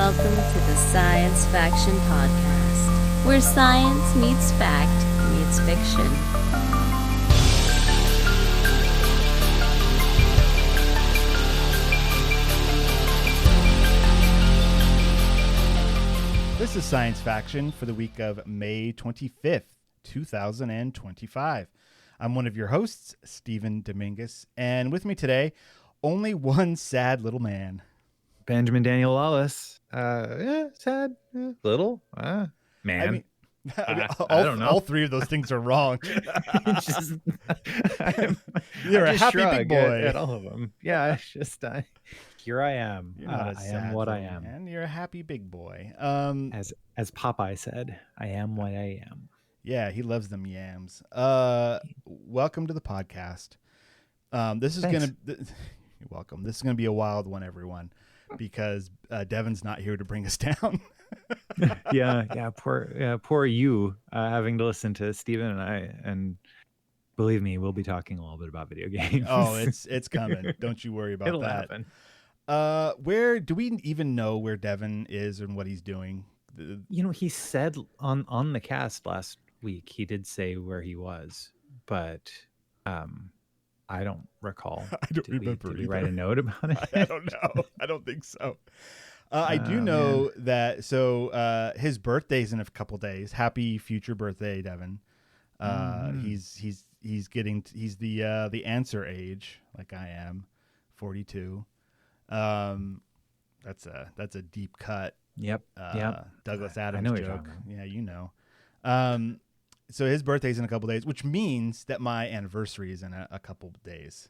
welcome to the Science Faction Podcast, where science meets fact meets fiction. This is Science Faction for the week of May 25th, 2025. I'm one of your hosts, Stephen Dominguez, and with me today, only one sad little man. Benjamin Daniel Lawless. Sad, little, man. I mean, I don't know. All three of those things are wrong. You're a happy big boy at all of them. Yeah, it's just here I am. I am what I am. And you're a happy big boy. As Popeye said, I am what I am. Yeah, he loves them yams. Welcome to the podcast. This is you're welcome. This is gonna be a wild one, everyone, because Devon's not here to bring us down. yeah. Poor you having to listen to Stephen and I, and believe me, we'll be talking a little bit about video games. Oh, it's coming. Don't you worry about It'll that. Happen. Where do we even know where Devon is and what he's doing? He said on the cast last week, he did say where he was, but I don't recall. I don't remember. Did we write a note about it? I don't know. I don't think so. I do know that. So his birthday's in a couple days. Happy future birthday, Devon. He's the answer age, like I am, 42. That's a deep cut. Yep. Douglas I Adams know joke. Yeah, you know. So his birthday's in a couple days, which means that my anniversary is in a couple days.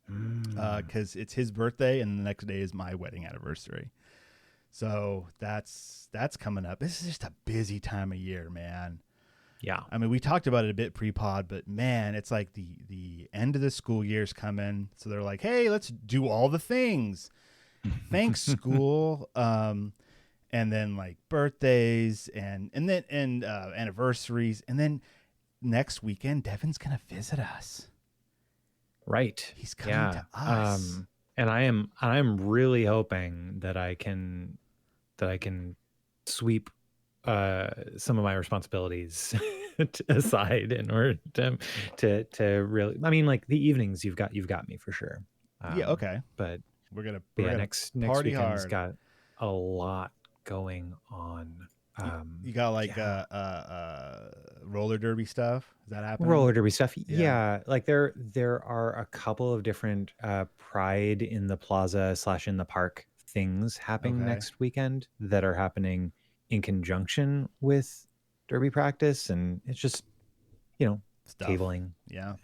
Because it's his birthday and the next day is my wedding anniversary. So that's coming up. This is just a busy time of year, man. Yeah. I mean, we talked about it a bit pre-pod, but man, it's like the end of the school year's coming. So they're like, hey, let's do all the things. Thanks, school. And then like birthdays and anniversaries. And then next weekend, Devon's going to visit us. Right. He's coming to us. And I'm really hoping that I can sweep some of my responsibilities aside in order to really, I mean, like the evenings you've got me for sure. Yeah. Okay. But we're gonna next party weekend's hard. got a lot going on. You got like roller derby stuff. Is that happening? Roller derby stuff. Yeah. Like there are a couple of different Pride in the Plaza / in the park things happening next weekend that are happening in conjunction with derby practice, and it's just stuff. Tabling. Yeah.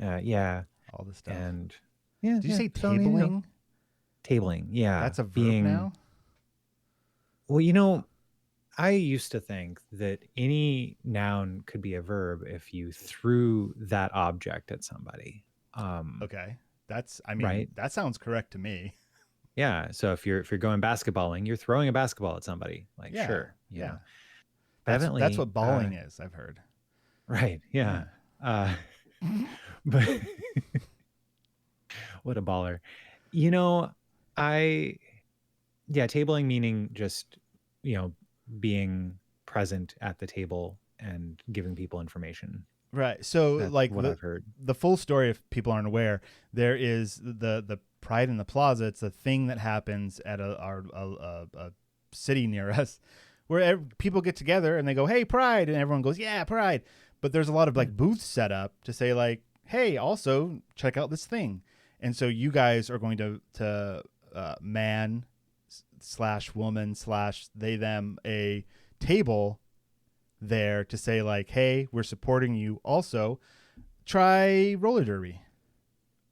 All the stuff. And did you say tabling? Tabling. Yeah. That's a verb now. Well, I used to think that any noun could be a verb if you threw that object at somebody. Okay. Right? That sounds correct to me. Yeah. So if you're going basketballing, you're throwing a basketball at somebody. Like, yeah, sure. Yeah. That's what balling is, I've heard. Right. Yeah. But what a baller. Tabling meaning just, being present at the table and giving people information. Right. So That's like what I've heard. The full story, if people aren't aware, there is the Pride in the Plaza. It's a thing that happens at a city near us where people get together and they go, hey, Pride. And everyone goes, yeah, Pride. But there's a lot of like booths set up to say like, hey, also check out this thing. And so you guys are going to man / woman / they them a table there to say like, hey, we're supporting you. Also, try roller derby.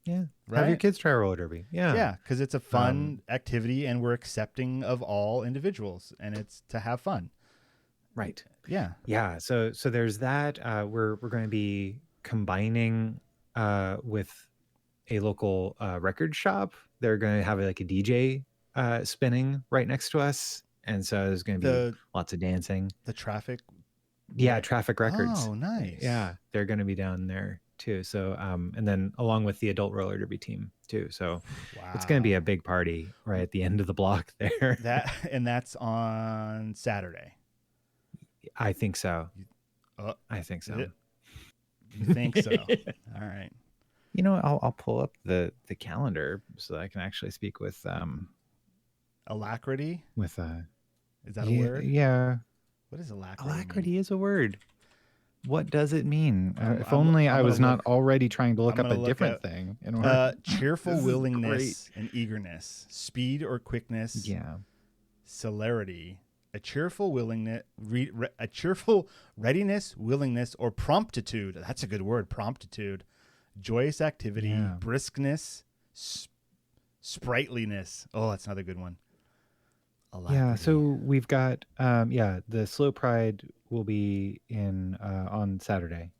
Yeah. Right? Have your kids try roller derby. Yeah. Yeah, because it's a fun activity and we're accepting of all individuals and it's to have fun. Right. Yeah. Yeah. So there's that. We're going to be combining with a local record shop. They're going to have like a DJ spinning right next to us. And so there's going to be lots of dancing. The Traffic. Yeah. Traffic Records. Oh, nice. Yeah. They're going to be down there too. So and then along with the adult roller derby team too. So Wow. it's going to be a big party right at the end of the block there. That's on Saturday. I think so. Oh, I think so. You think so? All right. You know, I'll pull up the calendar so that I can actually speak with Alacrity. With is that a word? Yeah. What does alacrity? Alacrity is a word. What does it mean? If I'm only I gonna was not already trying to look up a different at, thing. In order. Cheerful willingness and eagerness, speed or quickness. Yeah. Celerity, a cheerful willingness, a cheerful readiness, willingness, or promptitude. That's a good word. Promptitude, joyous activity, briskness, sprightliness. Oh, that's another good one. Alacrity. Yeah. So we've got the Slow Pride will be in on Saturday,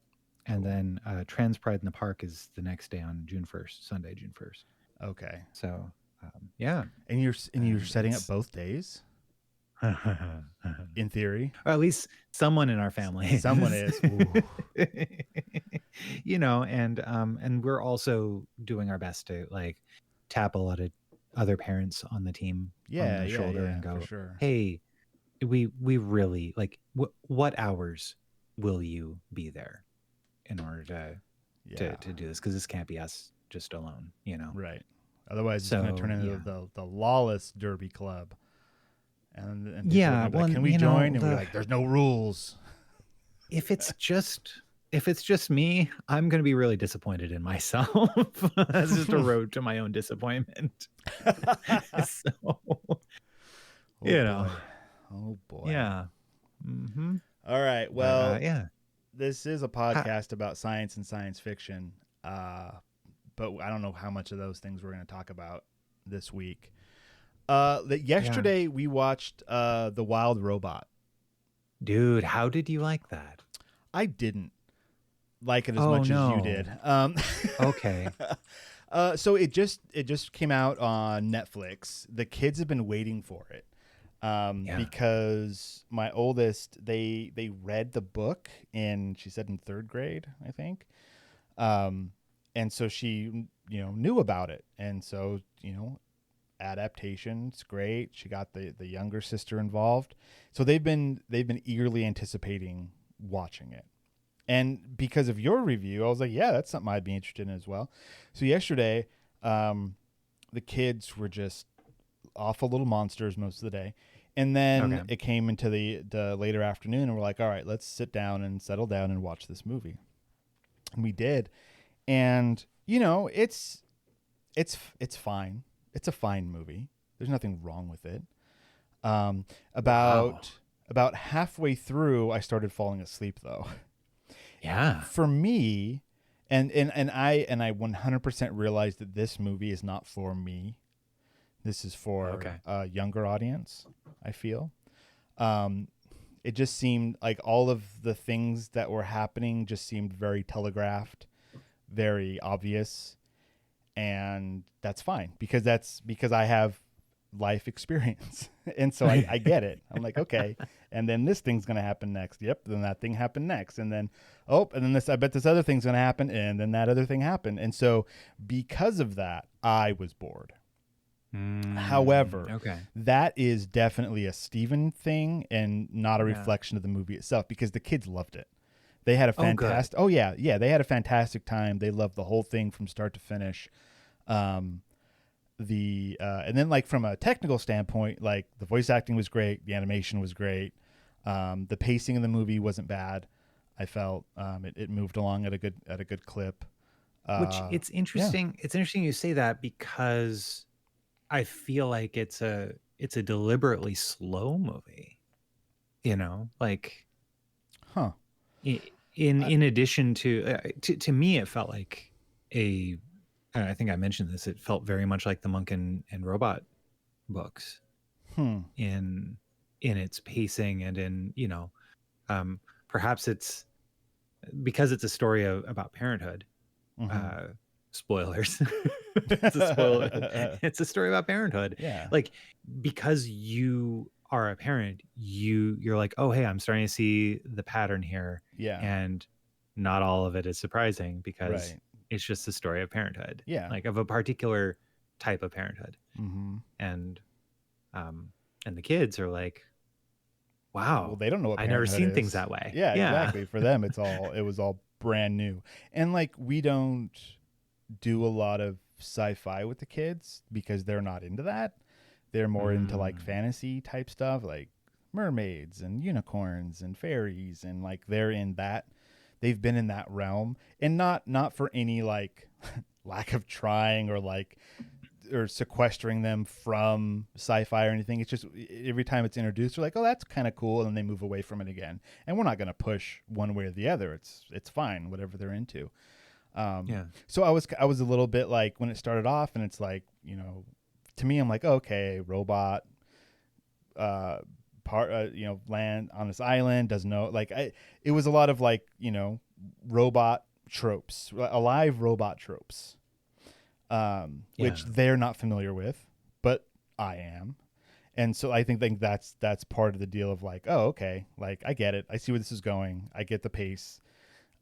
and then Trans Pride in the Park is the next day on June 1st, Sunday, June 1st. Okay. So yeah. And you're setting up both days. In theory, or at least someone in our family. Someone is. You know, and we're also doing our best to like tap a lot of other parents on the team on the shoulder and go, sure. Hey, we really like what hours will you be there in order to do this? Because this can't be us just alone, you know? Right. Otherwise, it's going to turn into the lawless derby club. And well, can we join? And we're like, there's no rules. If it's just me, I'm going to be really disappointed in myself. That's just a road to my own disappointment. So, you know. Oh boy. Yeah. Mm-hmm. All right. Well, yeah. This is a podcast about science and science fiction. But I don't know how much of those things we're going to talk about this week. Yesterday we watched The Wild Robot. Dude, how did you like that? I didn't like it as much as you did. Okay. So it just came out on Netflix. The kids have been waiting for it. Because my oldest, they read the book she said in 3rd grade, I think. And so she, knew about it. And so, adaptation's great. She got the younger sister involved. So they've been eagerly anticipating watching it. And because of your review, I was like, yeah, that's something I'd be interested in as well. So yesterday, the kids were just awful little monsters most of the day. And then it came into the later afternoon and we're like, all right, let's sit down and settle down and watch this movie. And we did. And, it's fine. It's a fine movie. There's nothing wrong with it. About halfway through, I started falling asleep though. Yeah. For me, and I 100% realized that this movie is not for me. This is for a younger audience, I feel. It just seemed like all of the things that were happening just seemed very telegraphed, very obvious. And that's fine because I have life experience. And so I get it. I'm like, okay. And then this thing's going to happen next. Yep. Then that thing happened next. And then, and then I bet this other thing's going to happen. And then that other thing happened. And so because of that, I was bored. However, that is definitely a Steven thing and not a reflection of the movie itself because the kids loved it. They had a fantastic. They had a fantastic time. They loved the whole thing from start to finish. And then like from a technical standpoint, like the voice acting was great, the animation was great, the pacing of the movie wasn't bad. I felt it moved along at a good clip. Which it's interesting. It's interesting you say that because I feel like it's a deliberately slow movie. Like, in addition to me, it felt like I think I mentioned this. It felt very much like the Monk and Robot books in its pacing and in, perhaps it's because it's a story about parenthood. Spoilers. It's a spoiler. It's a story about parenthood. Yeah. Like, because you are a parent, you're like, oh, hey, I'm starting to see the pattern here. Yeah. And not all of it is surprising because Right. it's just the story of parenthood. Yeah. Like of a particular type of parenthood. Mm-hmm. And the kids are like, wow, Well, they don't know what I never parenthood seen is. things that way. Yeah, exactly. For them, it was all brand new. And like, we don't do a lot of sci-fi with the kids because they're not into that. They're more into like fantasy type stuff, like mermaids and unicorns and fairies, and like they're in that. They've been in that realm, and not for any like lack of trying or sequestering them from sci-fi or anything. It's just every time it's introduced, they're like, oh, that's kind of cool, and then they move away from it again. And we're not going to push one way or the other. It's fine, whatever they're into. So I was a little bit like, when it started off, and it's like, to me, I'm like, okay, robot, land on this island, doesn't know, like, it was a lot of like, robot tropes, alive robot tropes, which they're not familiar with, but I am. And so I think that's part of the deal of like, oh, okay, like I get it. I see where this is going. I get the pace.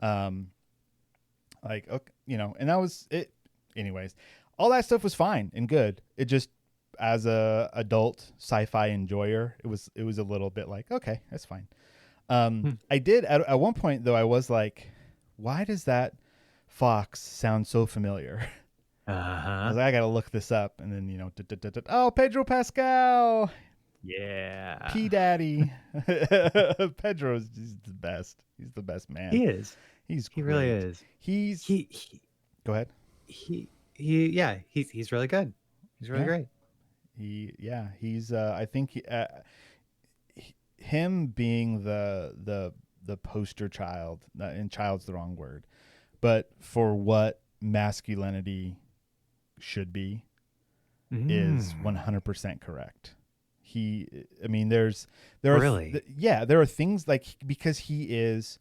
Like, okay, and that was it. Anyways, all that stuff was fine and good. It just, as a adult sci-fi enjoyer, it was a little bit like, okay, that's fine. I did at one point though, I was like, why does that fox sound so familiar? I was like, I gotta look this up, and then oh, Pedro Pascal, yeah, P Daddy. Pedro's the best. He's the best man. He is. He great. Really is. He go ahead. He's really good. He's really great. He's I think him being the poster child, and child's the wrong word, but for what masculinity should be, is 100% correct. There are things like, because he is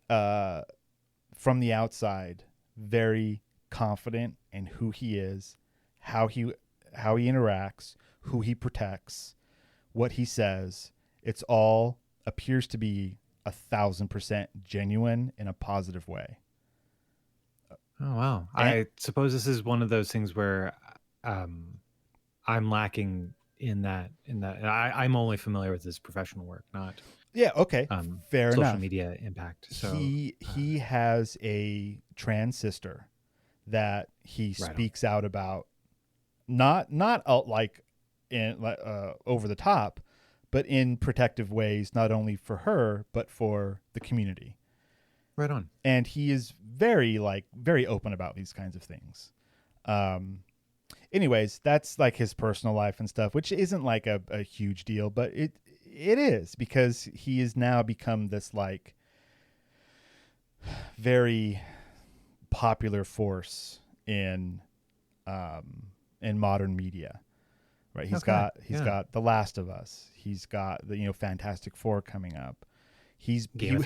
from the outside very confident in who he is, how he interacts, who he protects, what he says. It's all appears to be 1,000% genuine in a positive way. Oh wow! I suppose this is one of those things where I'm lacking in that. I'm only familiar with his professional work, not fair social enough. media impact. So he has a trans sister that he speaks out about, not like in over the top, but in protective ways, not only for her but for the community. Right on. And he is very open about these kinds of things. Anyways, that's like his personal life and stuff, which isn't like a huge deal, but it is, because he has now become this like very popular force in modern media. Right. He's got The Last of Us. He's got the Fantastic Four coming up. Game of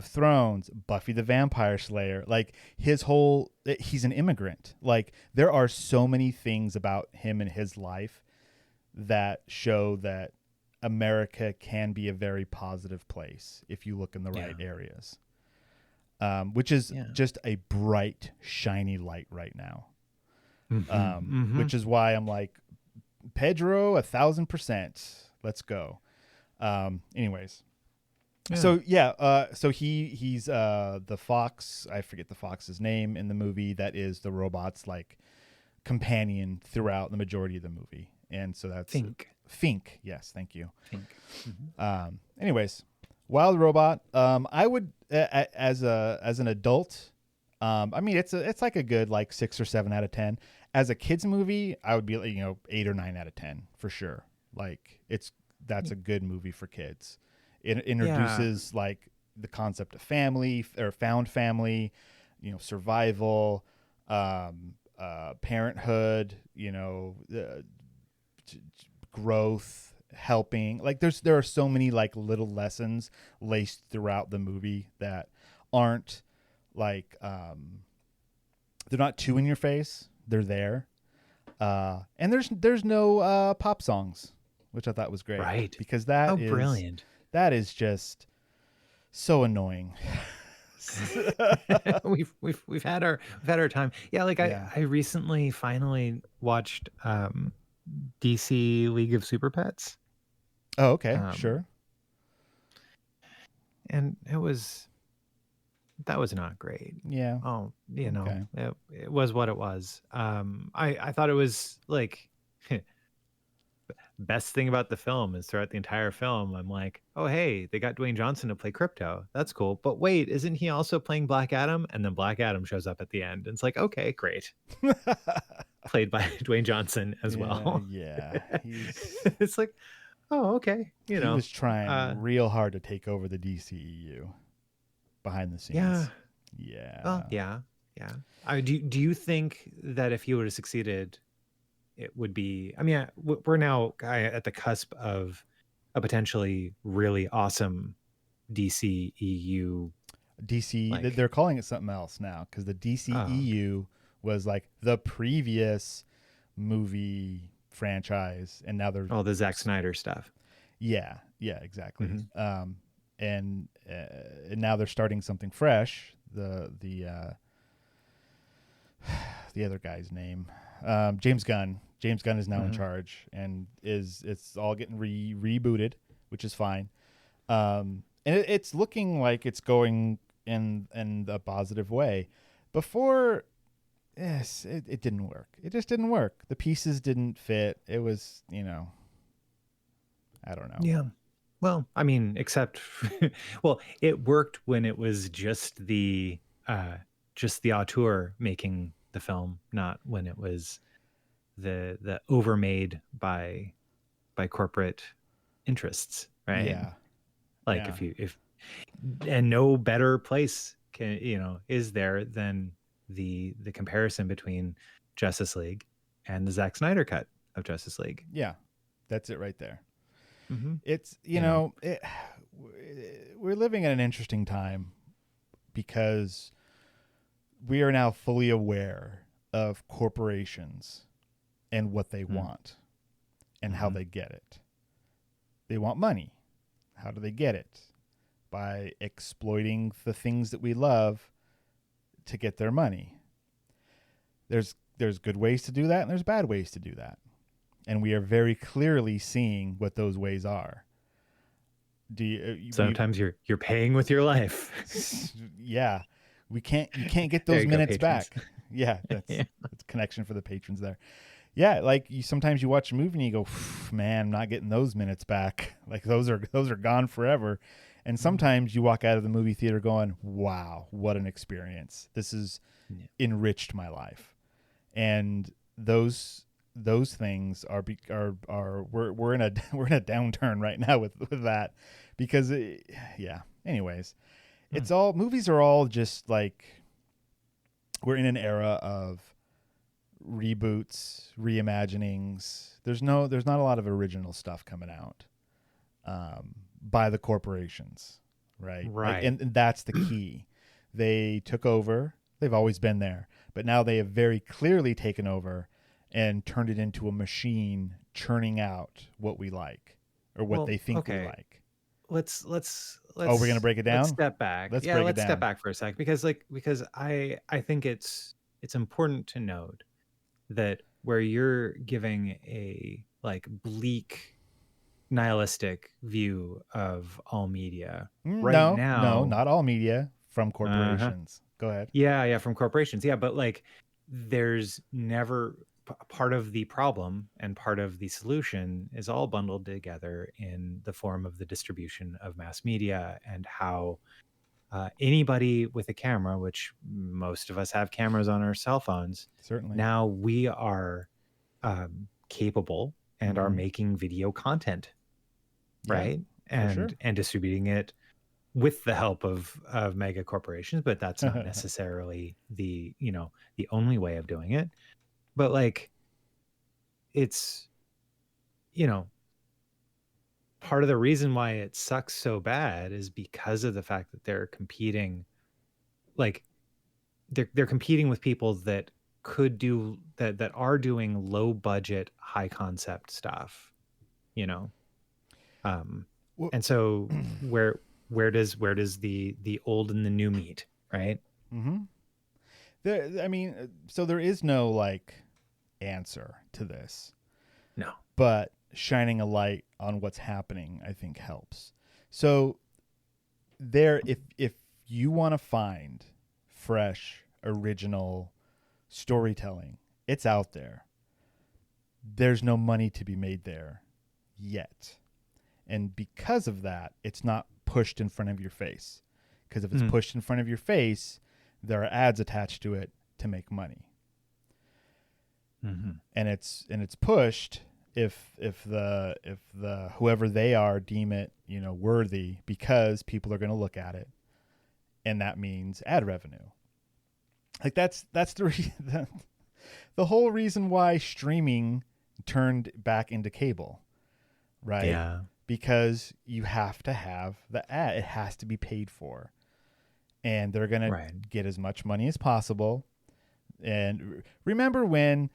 Thrones, Buffy the Vampire Slayer. Like he's an immigrant. Like there are so many things about him and his life that show that America can be a very positive place if you look in the right areas. Which is just a bright, shiny light right now. Which is why I'm like, Pedro, 1,000%. Let's go. Anyways. Yeah. So he's the fox. I forget the fox's name in the movie. That is the robot's like companion throughout the majority of the movie, and so that's Fink. Yes, thank you. Fink. Anyways, Wild Robot. I would as an adult. I mean, it's like a good like 6 or 7 out of 10. As a kids movie, I would be 8 or 9 out of 10 for sure. Like that's a good movie for kids. It introduces like the concept of family or found family, survival, parenthood, growth, helping. Like there are so many like little lessons laced throughout the movie that aren't like they're not too in your face. They're there, and there's no pop songs, which I thought was great. Right, because that is brilliant. That is just so annoying. we've had our time. Yeah, like Yeah. I recently finally watched DC League of Super Pets. Oh, okay, Um sure. and that was not great. Yeah. Oh, Okay. it was what it was. I thought it was like best thing about the film is throughout the entire film, I'm like, oh hey, they got Dwayne Johnson to play Crypto. That's cool. But wait, isn't he also playing Black Adam? And then Black Adam shows up at the end. And it's like, okay, great. Played by Dwayne Johnson as Yeah, well. yeah. He's It's like, oh, okay. he was trying Uh real hard to take over the DCEU behind the yeah. scenes. Well, Yeah. yeah. Yeah. Do you think that if he would have succeeded, it would be, I mean, we're now at the cusp of a potentially really awesome DCEU, DC, like, they're calling it something else now because the oh, DCEU was like the previous movie franchise, and now they're oh, the Zack Snyder stuff. yeah, yeah, exactly. Mhm. And now they're starting something fresh. The other guy's name, James Gunn. James Gunn is now in Mhm. charge, and it's all getting rebooted, which is fine. And it's looking like it's going in a positive way. Before, yes, it didn't work. It just didn't work. The pieces didn't fit. It was, I don't know. Yeah. Well, I mean, except, well, it worked when it was just the auteur making the film, not when it was the overmade by corporate interests, right? Yeah, Like yeah, if and no better place can, is there than the comparison between Justice League and the Zack Snyder cut of Justice League. yeah. That's it right there. Mm-hmm. It's we're living in an interesting time because we are now fully aware of corporations and what they want and how Mm-hmm. they get it. They want money. How do they get it? By exploiting the things that we love to get their money. There's good ways to do that and there's bad ways to do that. And we are very clearly seeing what those ways are. Do you, Sometimes you're paying with your life. yeah, you can't get There those you go, minutes patrons. back. Yeah, that's Yeah. that's connection for the patrons there. Yeah, like sometimes you watch a movie and you go, man, I'm not getting those minutes back. Like those are gone forever. And sometimes you walk out of the movie theater going, wow, what an experience. This has Yeah. enriched my life. And those things are we're in a we're in a downturn right now with that because yeah. Anyways, it's all movies are all just like we're in an era of reboots, reimaginings. There's not a lot of original stuff coming out by the corporations, right? Like, Right. and that's the key. They took over. They've always been there, but now they have very clearly taken over and turned it into a machine churning out what we like or what Well, they think we okay. like. Let's Oh, we're gonna break it down. let's step back. Let's Yeah, break it let's step down. back for a sec because I think it's important to note that where you're giving a like bleak nihilistic view of all media right No, now. not all media from Uh-huh. corporations. Go ahead. Yeah, from corporations. Yeah, but like there's never part of the problem and part of the solution is all bundled together in the form of the distribution of mass media and how anybody with a camera, which most of us have cameras on our cell phones, Certainly. now we are capable and are Mhm. making video content, Yeah, right? for sure. And distributing it with the help of mega corporations, but that's not necessarily the only way of doing it. But like it's part of the reason why it sucks so bad is because of the fact that they're competing, like they're competing with people that could do that are doing low budget high concept stuff, Well, and so where does the old and the new meet? right? Mm-hmm. So there is no like answer to this, No. but shining a light on what's happening, I think, helps. So if you want to find fresh, original storytelling, it's out there. There's no money to be made there yet. And because of that, it's not pushed in front of your face. Because if it's pushed in front of your face, there are ads attached to it to make money. Mm-hmm. And it's pushed if the whoever they are deem it, worthy, because people are going to look at it, and that means ad revenue. Like that's the whole reason why streaming turned back into cable, right? Yeah. Because you have to have the ad. It has to be paid for. And they're going to get as much money as possible. And remember when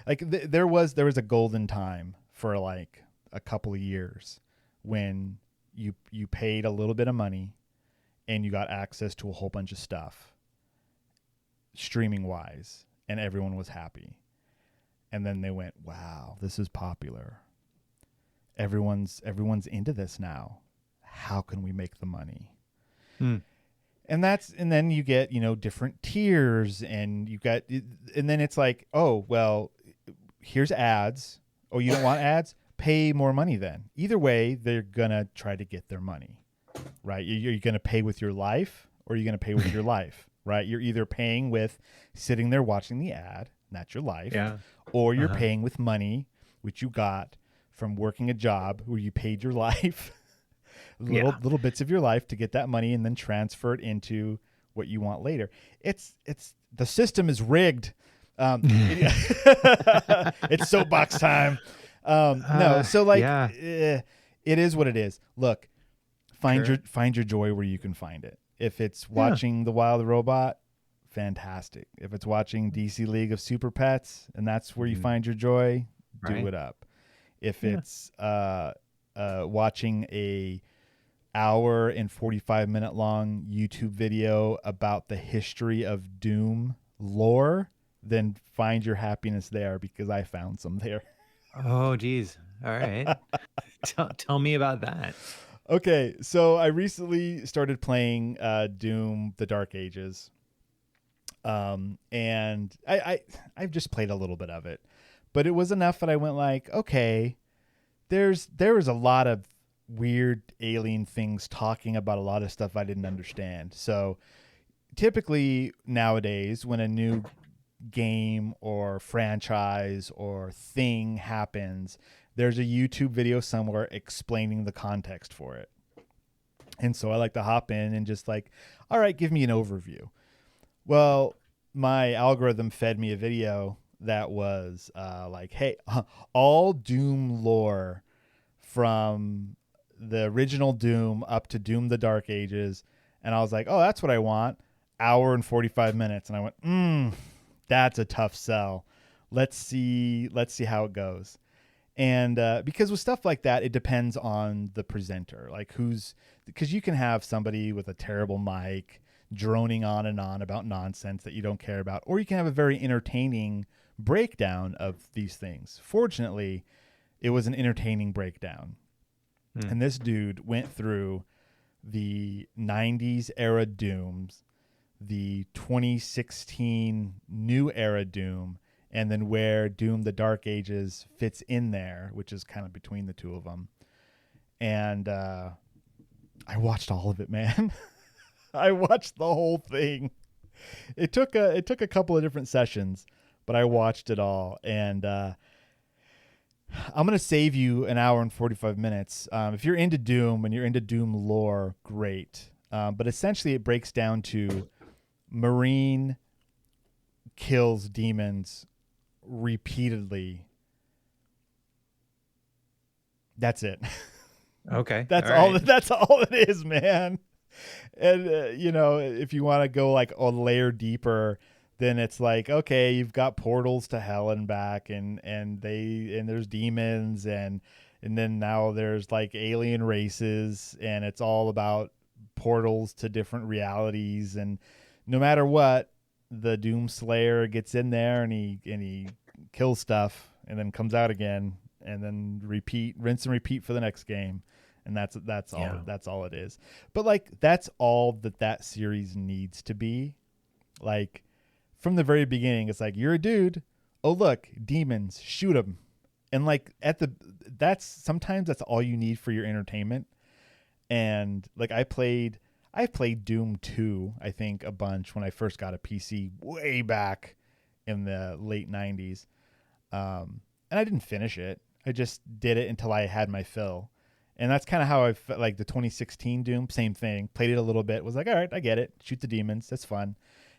like there was a golden time for like a couple of years when you paid a little bit of money and you got access to a whole bunch of stuff streaming wise, and everyone was happy. And then they went, wow, this is popular. Everyone's into this now. How can we make the money? And then you get, different tiers, and and then it's like, oh, well, here's ads. Oh, you don't want ads? Pay more money then. Either way, they're going to try to get their money, right? You're going to pay with your life, or you're going to pay with your life, right? You're either paying with sitting there watching the ad, and that's your life, or you're paying with money, which you got from working a job where you paid your life, little bits of your life to get that money and then transfer it into what you want later. It's the system is rigged. It's soapbox time. No, so like it is what it is. Look, find your joy where you can find it. If it's watching The Wild Robot, fantastic. If it's watching DC League of Super Pets and that's where you find your joy, do it up. If it's watching a hour and 45-minute long YouTube video about the history of Doom lore, then find your happiness there, because I found some there. Oh, geez. All right. Tell me about that. Okay, so I recently started playing Doom: The Dark Ages, and I've just played a little bit of it, but it was enough that I went like, okay, there was a lot of weird alien things talking about a lot of stuff I didn't understand. So typically nowadays, when a new game or franchise or thing happens, there's a YouTube video somewhere explaining the context for it. And so I like to hop in and just like, all right, give me an overview. Well, my algorithm fed me a video that was like, hey, all Doom lore from the original Doom up to Doom: The Dark Ages. And I was like, oh, that's what I want. Hour and 45 minutes. And I went, that's a tough sell. Let's see how it goes. And because with stuff like that, it depends on the presenter, like because you can have somebody with a terrible mic droning on and on about nonsense that you don't care about, or you can have a very entertaining breakdown of these things. Fortunately, it was an entertaining breakdown. And this dude went through the 90s era Dooms, the 2016 new era Doom, and then where Doom: The Dark Ages fits in there, which is kind of between the two of them. And I watched all of it, man. I watched the whole thing. It took a couple of different sessions, but I watched it all. And I'm going to save you an hour and 45 minutes. If you're into Doom and you're into Doom lore, great. But essentially it breaks down to Marine kills demons repeatedly. That's it. Okay. That's all it is, man. And if you want to go like a layer deeper, then it's like, okay, you've got portals to hell and back, and there's demons, and then now there's like alien races, and it's all about portals to different realities, and no matter what, the Doom Slayer gets in there and he kills stuff and then comes out again, and then rinse and repeat for the next game. And that's all it is. But like, that's all that series needs to be. Like, from the very beginning, it's like, you're a dude. Oh, look, demons, shoot them. And like, sometimes that's all you need for your entertainment. And like, I played Doom 2, I think, a bunch when I first got a PC way back in the late 90s. And I didn't finish it. I just did it until I had my fill. And that's kind of how I felt. Like the 2016 Doom, same thing. Played it a little bit. Was like, all right, I get it. Shoot the demons. That's fun.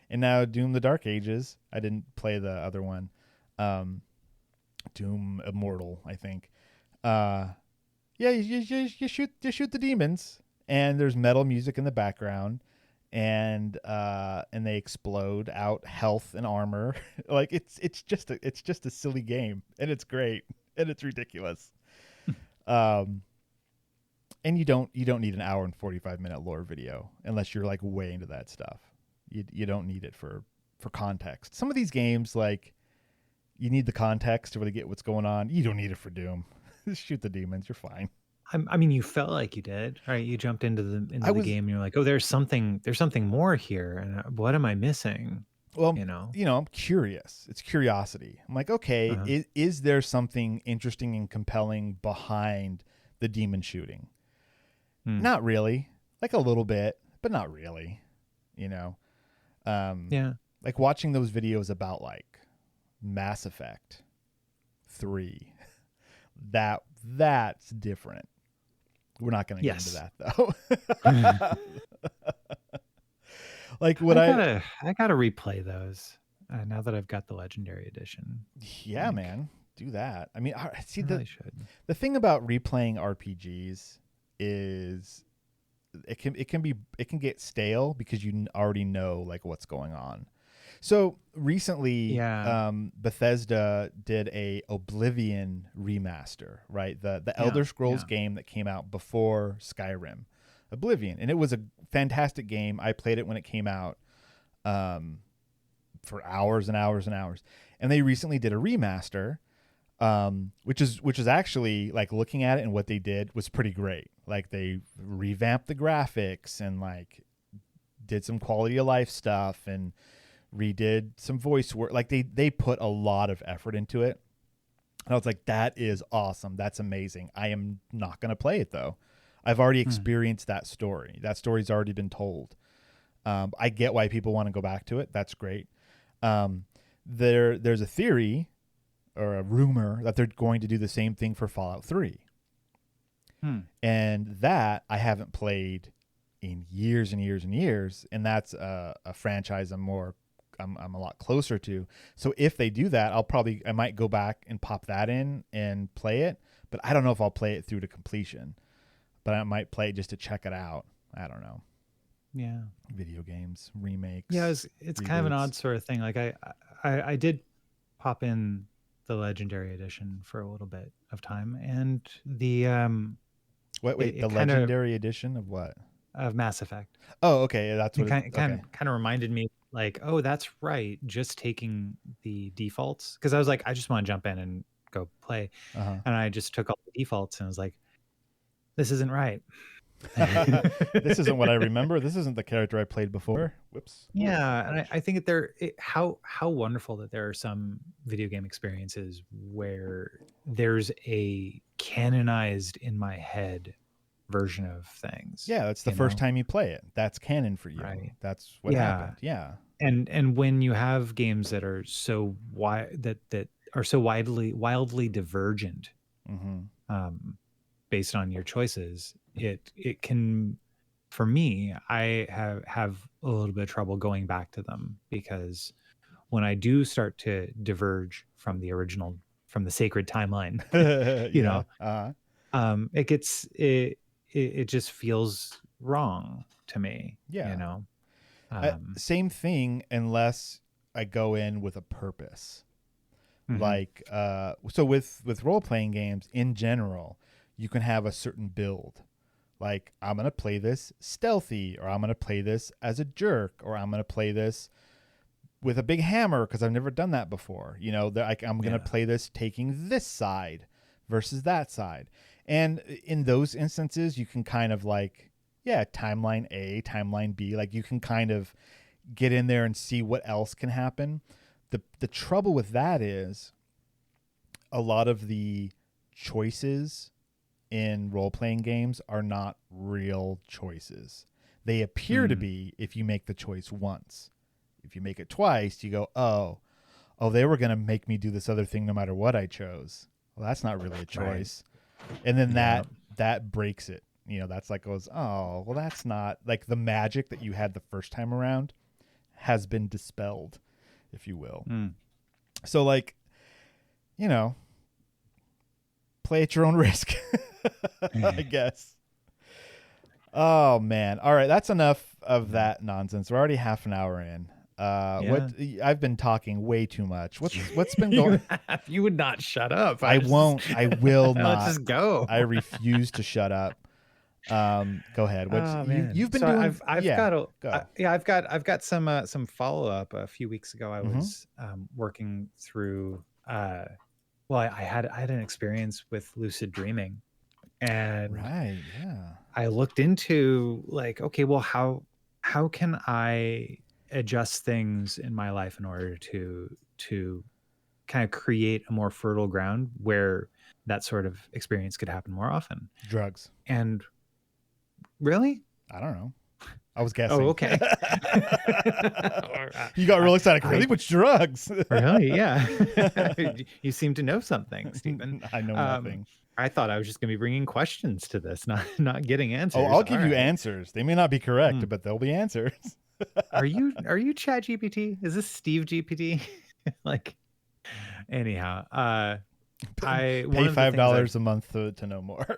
And now Doom: The Dark Ages. I didn't play the other one. Doom Immortal, I think. You shoot the demons, and there's metal music in the background, and they explode out health and armor. Like it's just a silly game, and it's great, and it's ridiculous. And you don't need an hour and 45-minute lore video unless you're like way into that stuff. You don't need it for context. Some of these games, like, you need the context to really get what's going on. You don't need it for Doom. Shoot the demons, you're fine. I mean, you felt like you did, right? You jumped into the game and you're like, oh, there's something more here, and what am I missing? Well, I'm curious. It's curiosity. I'm like, okay, is there something interesting and compelling behind the demon shooting? Not really. Like a little bit, but not really. Like watching those videos about like Mass Effect 3. That's different. We're not going to get into that though. Like I gotta replay those now that I've got the Legendary Edition. Yeah, man, do that. I mean, see, really should. The thing about replaying RPGs is it can get stale because you already know like what's going on. So recently, Bethesda did a Oblivion remaster, right? The Elder Scrolls game that came out before Skyrim, Oblivion, and it was a fantastic game. I played it when it came out for hours and hours and hours, and they recently did a remaster, which is actually, like, looking at it and what they did was pretty great. Like, they revamped the graphics and like did some quality of life stuff and redid some voice work. Like they put a lot of effort into it. And I was like, that is awesome. That's amazing. I am not going to play it though. I've already experienced that story. That story's already been told. I get why people want to go back to it. That's great. There's a theory or a rumor that they're going to do the same thing for Fallout 3. And that I haven't played in years and years and years. And that's a franchise I'm a lot closer to. So if they do that, I might go back and pop that in and play it, but I don't know if I'll play it through to completion, but I might play it just to check it out. I don't know. Yeah. Video games, remakes. Yeah. It's kind of an odd sort of thing. Like I did pop in the Legendary Edition for a little bit of time, and the, the Legendary Edition of what? Of Mass Effect. Oh, okay. That's what it kind of reminded me, like, oh, that's right. Just taking the defaults, because I was like, I just want to jump in and go play, and I just took all the defaults and was like, this isn't right. This isn't what I remember. This isn't the character I played before. Whoops. Yeah, and I think that how wonderful that there are some video game experiences where there's a canonized in my head version of things. Yeah, that's the first time you play it. That's canon for you. Right. That's what happened. Yeah. And when you have games that are so that are so wildly divergent, based on your choices, it can, for me, I have a little bit of trouble going back to them, because when I do start to diverge from the original, from the sacred timeline, it just feels wrong to me. Yeah. Same thing, unless I go in with a purpose. Like, so with role-playing games in general, you can have a certain build. Like, I'm going to play this stealthy, or I'm going to play this as a jerk, or I'm going to play this with a big hammer because I've never done that before. You know, I'm going to play this taking this side versus that side. And in those instances, you can kind of like, timeline A, timeline B. Like, you can kind of get in there and see what else can happen. The trouble with that is a lot of the choices in role-playing games are not real choices. They appear to be if you make the choice once. If you make it twice, you go, oh, they were going to make me do this other thing no matter what I chose. Well, that's not really a choice. Right. And then that breaks it. You know, that's like goes, oh, well, that's not like the magic that you had the first time around has been dispelled, if you will. So, like, you know, play at your own risk, I guess. Oh, man. All right. That's enough of that nonsense. We're already half an hour in. I've been talking way too much. What's been going? You would not shut up. I won't. I will not. Let's just go. I refuse to shut up. Go ahead. You've been doing? I've got some follow up. A few weeks ago, I was working through. I had an experience with lucid dreaming, and I looked into like, okay, well, how can I adjust things in my life in order to kind of create a more fertile ground where that sort of experience could happen more often? Drugs. And really? I don't know. I was guessing. Oh, okay. You got real excited. Really? Which drugs? Really? Yeah. You seem to know something, Stephen. I know nothing. I thought I was just going to be bringing questions to this, not getting answers. Oh, I'll give you answers. They may not be correct, but they'll be answers. Are you Chat GPT? Is this Steve GPT? Like, anyhow, pay $5 a month to know more.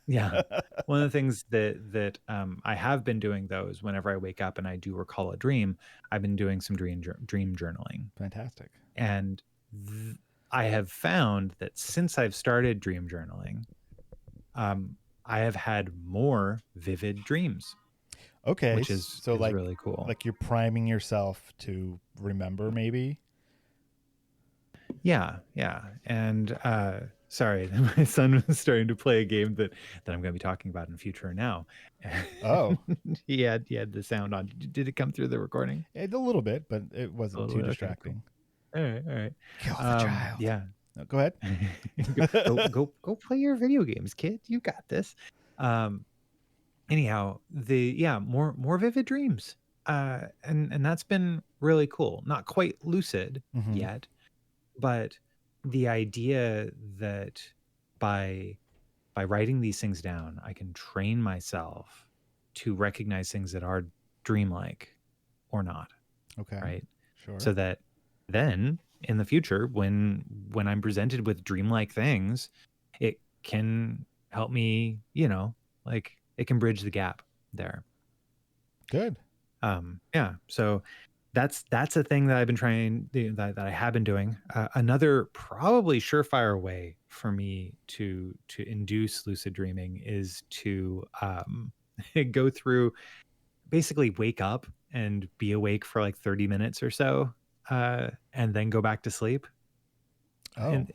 Yeah. One of the things that I have been doing, though, is whenever I wake up and I do recall a dream, I've been doing some dream journaling. Fantastic. And I have found that since I've started dream journaling, I have had more vivid dreams. Okay. Which is really cool. Like you're priming yourself to remember, maybe? Yeah. And sorry, my son was starting to play a game that I'm going to be talking about in the future now. Oh. he had the sound on. Did it come through the recording? A little bit, but it wasn't too distracting. Okay, cool. All right. Kill the child. Yeah. No, go ahead. go play your video games, kid. You got this. Anyhow, more vivid dreams. And that's been really cool. Not quite lucid yet, but the idea that by writing these things down, I can train myself to recognize things that are dreamlike or not. Okay. Right. Sure. So that then in the future, when I'm presented with dreamlike things, it can help me, like it can bridge the gap there. Good. Yeah. So that's a thing that I've been trying, that I have been doing. Another probably surefire way for me to induce lucid dreaming is to go through, basically wake up and be awake for like 30 minutes or so, and then go back to sleep. Oh, and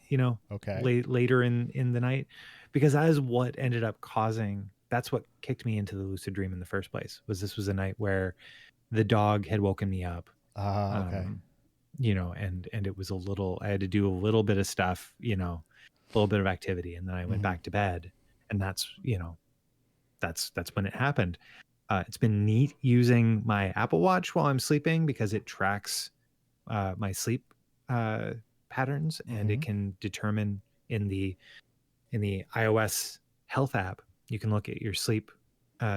okay. Later in the night, because that is what ended up causing. That's what kicked me into the lucid dream in the first place. This was a night where the dog had woken me up. Okay. And it was I had to do a little bit of stuff, a little bit of activity. And then I went back to bed, and that's when it happened. It's been neat using my Apple Watch while I'm sleeping because it tracks my sleep patterns, and it can determine in the iOS health app, you can look at your sleep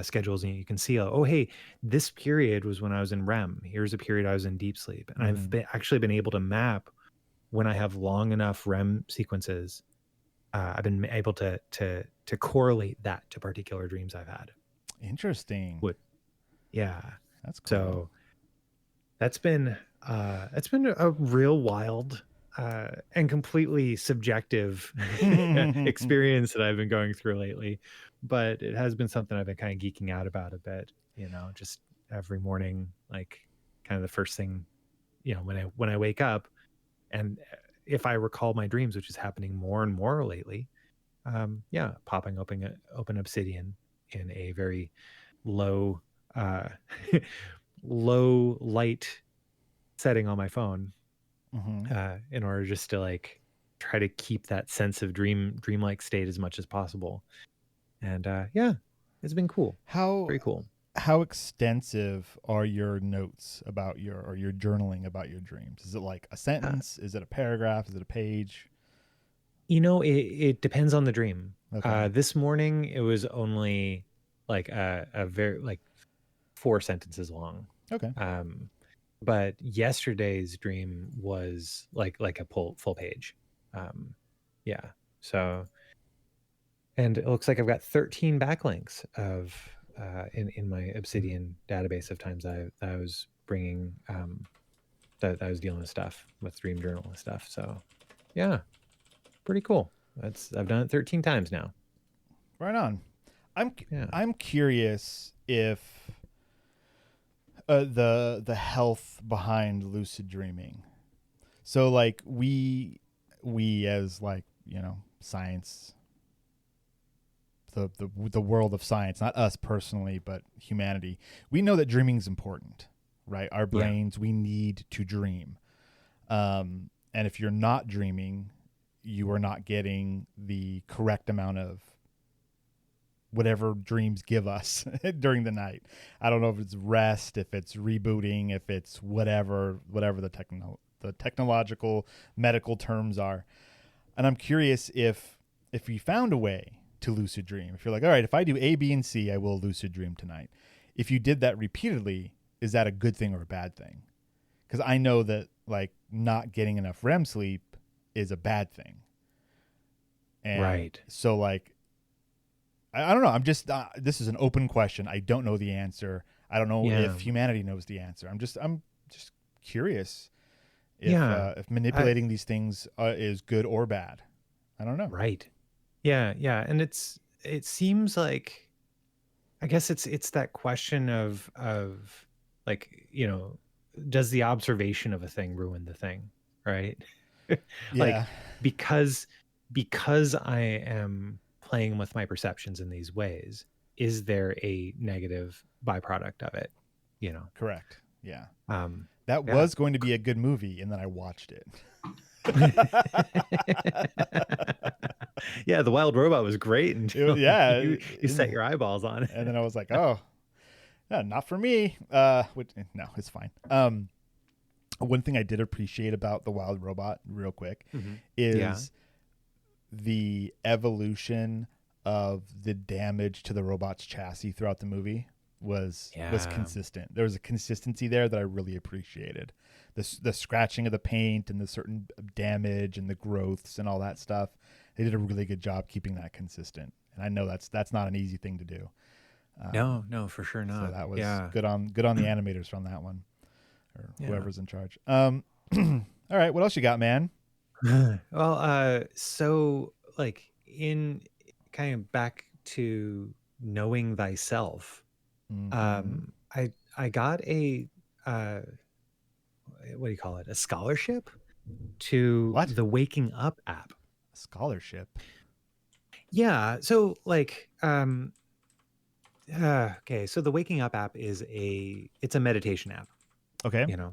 schedules, and you can see, hey, this period was when I was in REM. Here's a period I was in deep sleep. And I've actually been able to map when I have long enough REM sequences. I've been able to correlate that to particular dreams I've had. Interesting. Yeah. That's cool. So that's been a real wild and completely subjective experience that I've been going through lately, but it has been something I've been kind of geeking out about a bit, just every morning, like kind of the first thing, when I wake up, and if I recall my dreams, which is happening more and more lately, popping open Obsidian in a very low uh low light setting on my phone, in order just to like try to keep that sense of dreamlike state as much as possible. And it's been cool. Pretty cool. How extensive are your notes about your journaling about your dreams? Is it like a sentence? Is it a paragraph? Is it a page? It depends on the dream. Okay. This morning it was only like a very like 4 sentences long. Okay. But yesterday's dream was like a full page. So, and it looks like I've got 13 backlinks of in my Obsidian database of times I was bringing that I was dealing with stuff with dream journal and stuff. So yeah, pretty cool. I've done it 13 times now. Right on. I'm curious if the health behind lucid dreaming. So like we as like, science, the world of science, not us personally, but humanity, we know that dreaming is important, right? Our brains, we need to dream. And if you're not dreaming, you are not getting the correct amount of whatever dreams give us during the night. I don't know if it's rest, if it's rebooting, if it's whatever the technological medical terms are. And I'm curious if you found a way to lucid dream. If you're like, all right, if I do A, B, and C, I will lucid dream tonight. If you did that repeatedly, is that a good thing or a bad thing? Because I know that like not getting enough REM sleep is a bad thing. And right. So like, I don't know. I'm just, this is an open question. I don't know the answer. I don't know if humanity knows the answer. I'm just curious if manipulating these things is good or bad. I don't know. Right. Yeah. And it seems like, I guess it's that question of like, does the observation of a thing ruin the thing? Right. Like, because I am playing with my perceptions in these ways, is there a negative byproduct of it? Correct. Yeah. That was going to be a good movie, and then I watched it. Yeah, The Wild Robot was great, and you set your eyeballs on it. And then I was like, oh, not for me. No, it's fine. One thing I did appreciate about The Wild Robot, real quick, is the evolution of the damage to the robot's chassis throughout the movie was consistent. There was a consistency there that I really appreciated. The scratching of the paint and the certain damage and the growths and all that stuff. They did a really good job keeping that consistent. And I know that's not an easy thing to do. No, for sure not. So that was good on the animators on that one, or whoever's in charge. All right, what else you got, man? Well, so like in kind of back to knowing thyself, I got a what do you call it? A scholarship to the Waking Up app. A scholarship? Yeah. So like, okay. So the Waking Up app it's a meditation app. Okay. And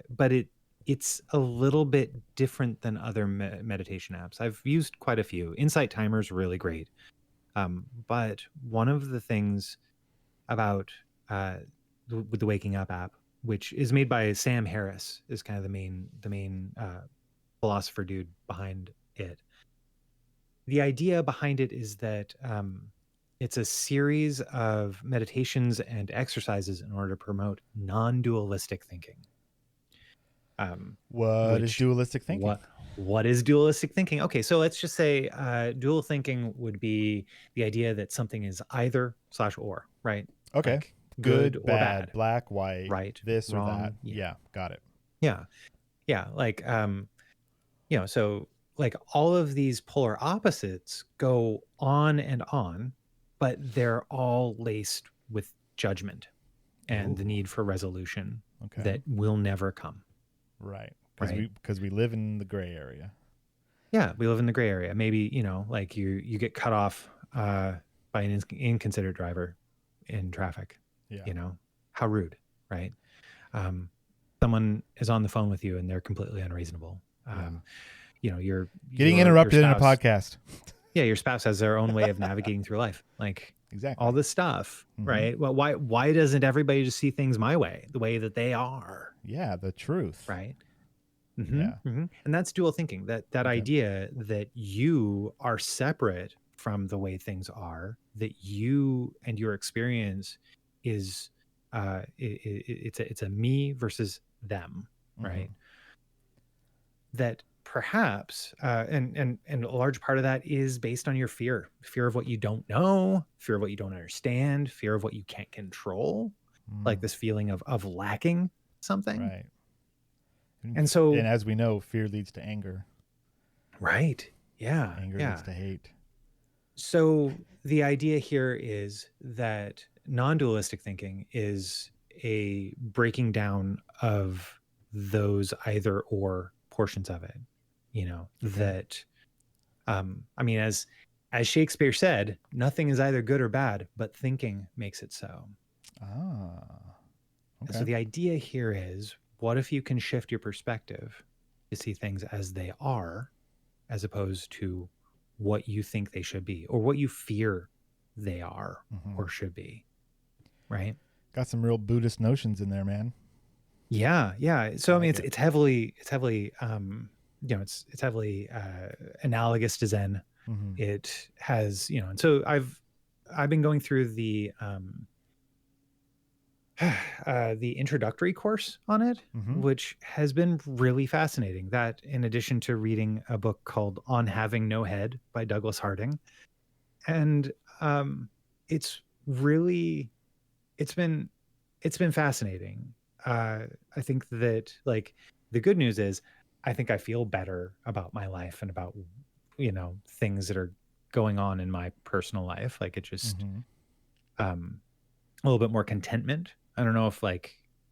but it's a little bit different than other meditation apps. I've used quite a few. Insight Timer's really great. But one of the things about with the Waking Up app, which is made by Sam Harris, is kind of the main philosopher dude behind it. The idea behind it is that it's a series of meditations and exercises in order to promote non-dualistic thinking. What is dualistic thinking? What is dualistic thinking? Okay, so let's just say dual thinking would be the idea that something is either / or, right? Okay. Like good or bad, bad, black, white, right? This wrong, or that. Yeah, got it. Yeah. Yeah, like so like all of these polar opposites go on and on, but they're all laced with judgment and the Ooh, need for resolution okay. that will never come. Right. Right. Because we live in the gray area. Yeah, we live in the gray area. Maybe, like you get cut off by an inconsiderate driver in traffic. Yeah. How rude, right? Um, Someone is on the phone with you and they're completely unreasonable. Your Getting interrupted in a spouse, podcast. yeah, your spouse has their own way of navigating through life, like Exactly. all this stuff, right? Well, why doesn't everybody just see things my way, the way that they are? Yeah, the truth. Right. Yeah. And that's dual thinking, that idea that you are separate from the way things are, that you and your experience is it's a me versus them, right? That perhaps and a large part of that is based on your fear of what you don't know, fear of what you don't understand, fear of what you can't control, like this feeling of lacking something. Right. And so, and as we know, fear leads to anger. Right. Yeah. Anger yeah. leads to hate. So the idea here is that non-dualistic thinking is a breaking down of those either or portions of it. That I mean, as Shakespeare said, nothing is either good or bad, but thinking makes it so. Ah. Okay. So the idea here is, what if you can shift your perspective to see things as they are, as opposed to what you think they should be or what you fear they are or should be, right? Got some real Buddhist notions in there, man. Yeah. So I mean, it's heavily it's heavily analogous to Zen. It has, and so I've been going through the introductory course on it, which has been really fascinating. That, in addition to reading a book called On Having No Head by Douglas Harding. And it's been fascinating. I think that, like, the good news is I think I feel better about my life and about, things that are going on in my personal life. Like, it just a little bit more contentment. I don't know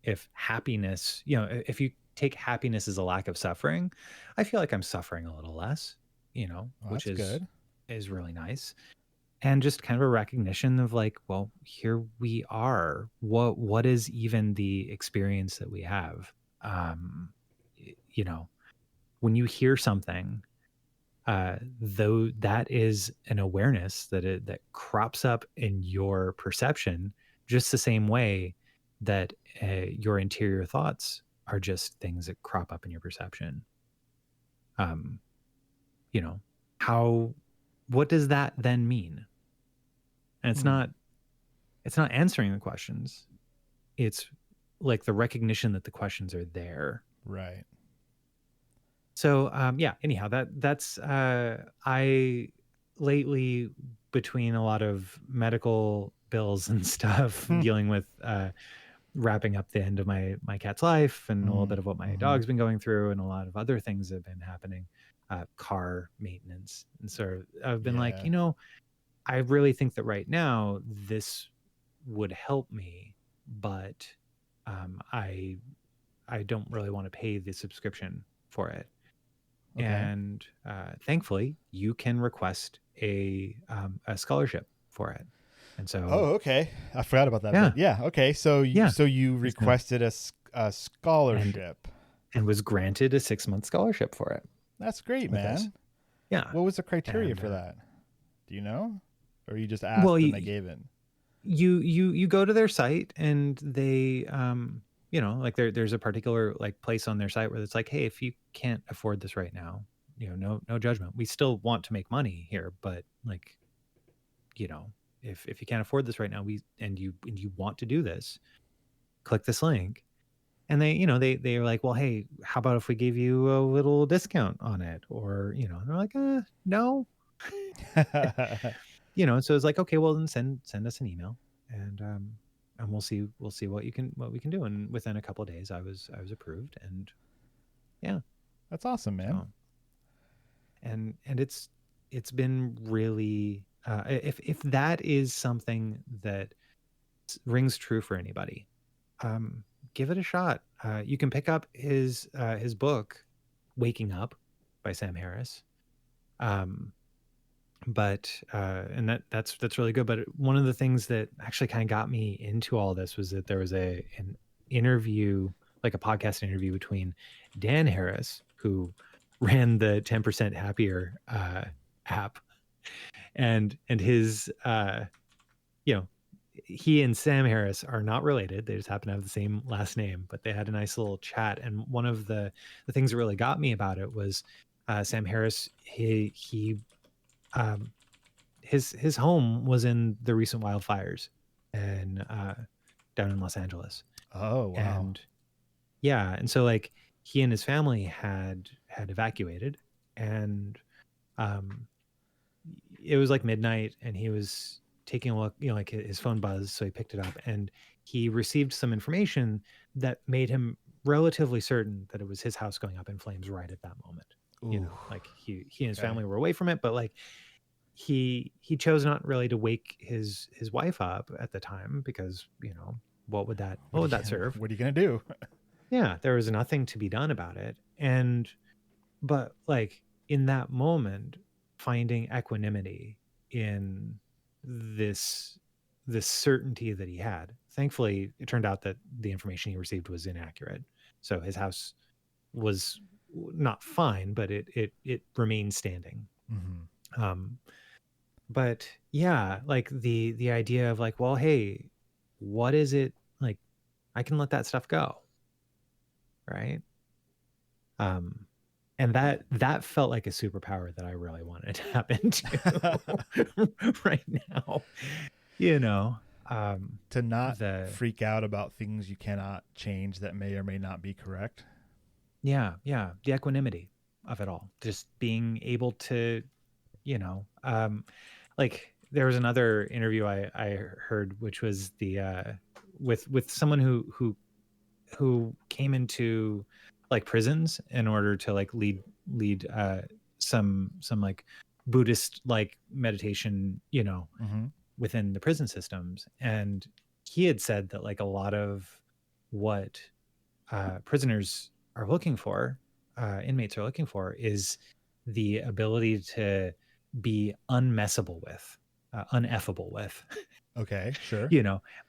if happiness, if you take happiness as a lack of suffering, I feel like I'm suffering a little less, which is good. Is really nice. And just kind of a recognition of, like, well, here we are. What is even the experience that we have? When you hear something, though, that is an awareness that crops up in your perception, just the same way that your interior thoughts are just things that crop up in your perception. What does that then mean? And it's not answering the questions. It's like the recognition that the questions are there. Right. So anyhow, that's I lately, between a lot of medical bills and stuff, dealing with wrapping up the end of my cat's life and a little bit of what my dog's been going through, and a lot of other things that have been happening, car maintenance. And so I've been like, I really think that right now this would help me, but I don't really want to pay the subscription for it. Okay. And thankfully, you can request a scholarship for it. And so, okay, I forgot about that. Yeah. Yeah. Okay. So you requested a scholarship and was granted a 6-month scholarship for it. That's great, man. Yeah. What was the criteria for that? Do you know, or you just asked and they gave it? You go to their site and they like there's a particular place on their site where it's like, hey, if you can't afford this right now, no judgment. We still want to make money here, but if you can't afford this right now, and you want to do this, click this link. And they're like, well, hey, how about if we give you a little discount on it? Or, they're like, no. So it's like, okay, well, then send us an email, and we'll see what we can do. And within a couple of days, I was approved, and Yeah. That's awesome, man. So, and it's been really if that is something that rings true for anybody, give it a shot. You can pick up his book, Waking Up by Sam Harris. But and that's really good. But one of the things that actually kind of got me into all this was that there was an interview, like a podcast interview between Dan Harris, who ran the 10% Happier app, and his you know, he and Sam Harris are not related. They just happen to have the same last name, but they had a nice little chat. And one of the things that really got me about it was Sam Harris. Um, his home was in the recent wildfires and down in Los Angeles. Oh, wow. And yeah, and so like he and his family had evacuated, and it was like midnight, and he was taking a look, like his phone buzzed, so he picked it up, and he received some information that made him relatively certain that it was his house going up in flames right at that moment. Ooh. Like he and his family were away from it, but like he chose not really to wake his wife up at the time, because what would that serve? What are you gonna do? Yeah, there was nothing to be done about it. But like in that moment, finding equanimity in this certainty that he had. Thankfully, it turned out that the information he received was inaccurate, so his house was not fine, but it remained standing. Mm-hmm. But yeah, like the idea of like, well, hey, what is it like? I can let that stuff go, right? And that felt like a superpower that I really wanted to tap into right now. To not freak out about things you cannot change that may or may not be correct. Yeah, the equanimity of it all, just being able to, like there was another interview I heard, which was the with someone who came into like prisons in order to like lead some like Buddhist like meditation, Mm-hmm. within the prison systems. And he had said that like a lot of what prisoners are looking for, inmates are looking for, is the ability to be unmessable with, uneffable with. Okay, sure.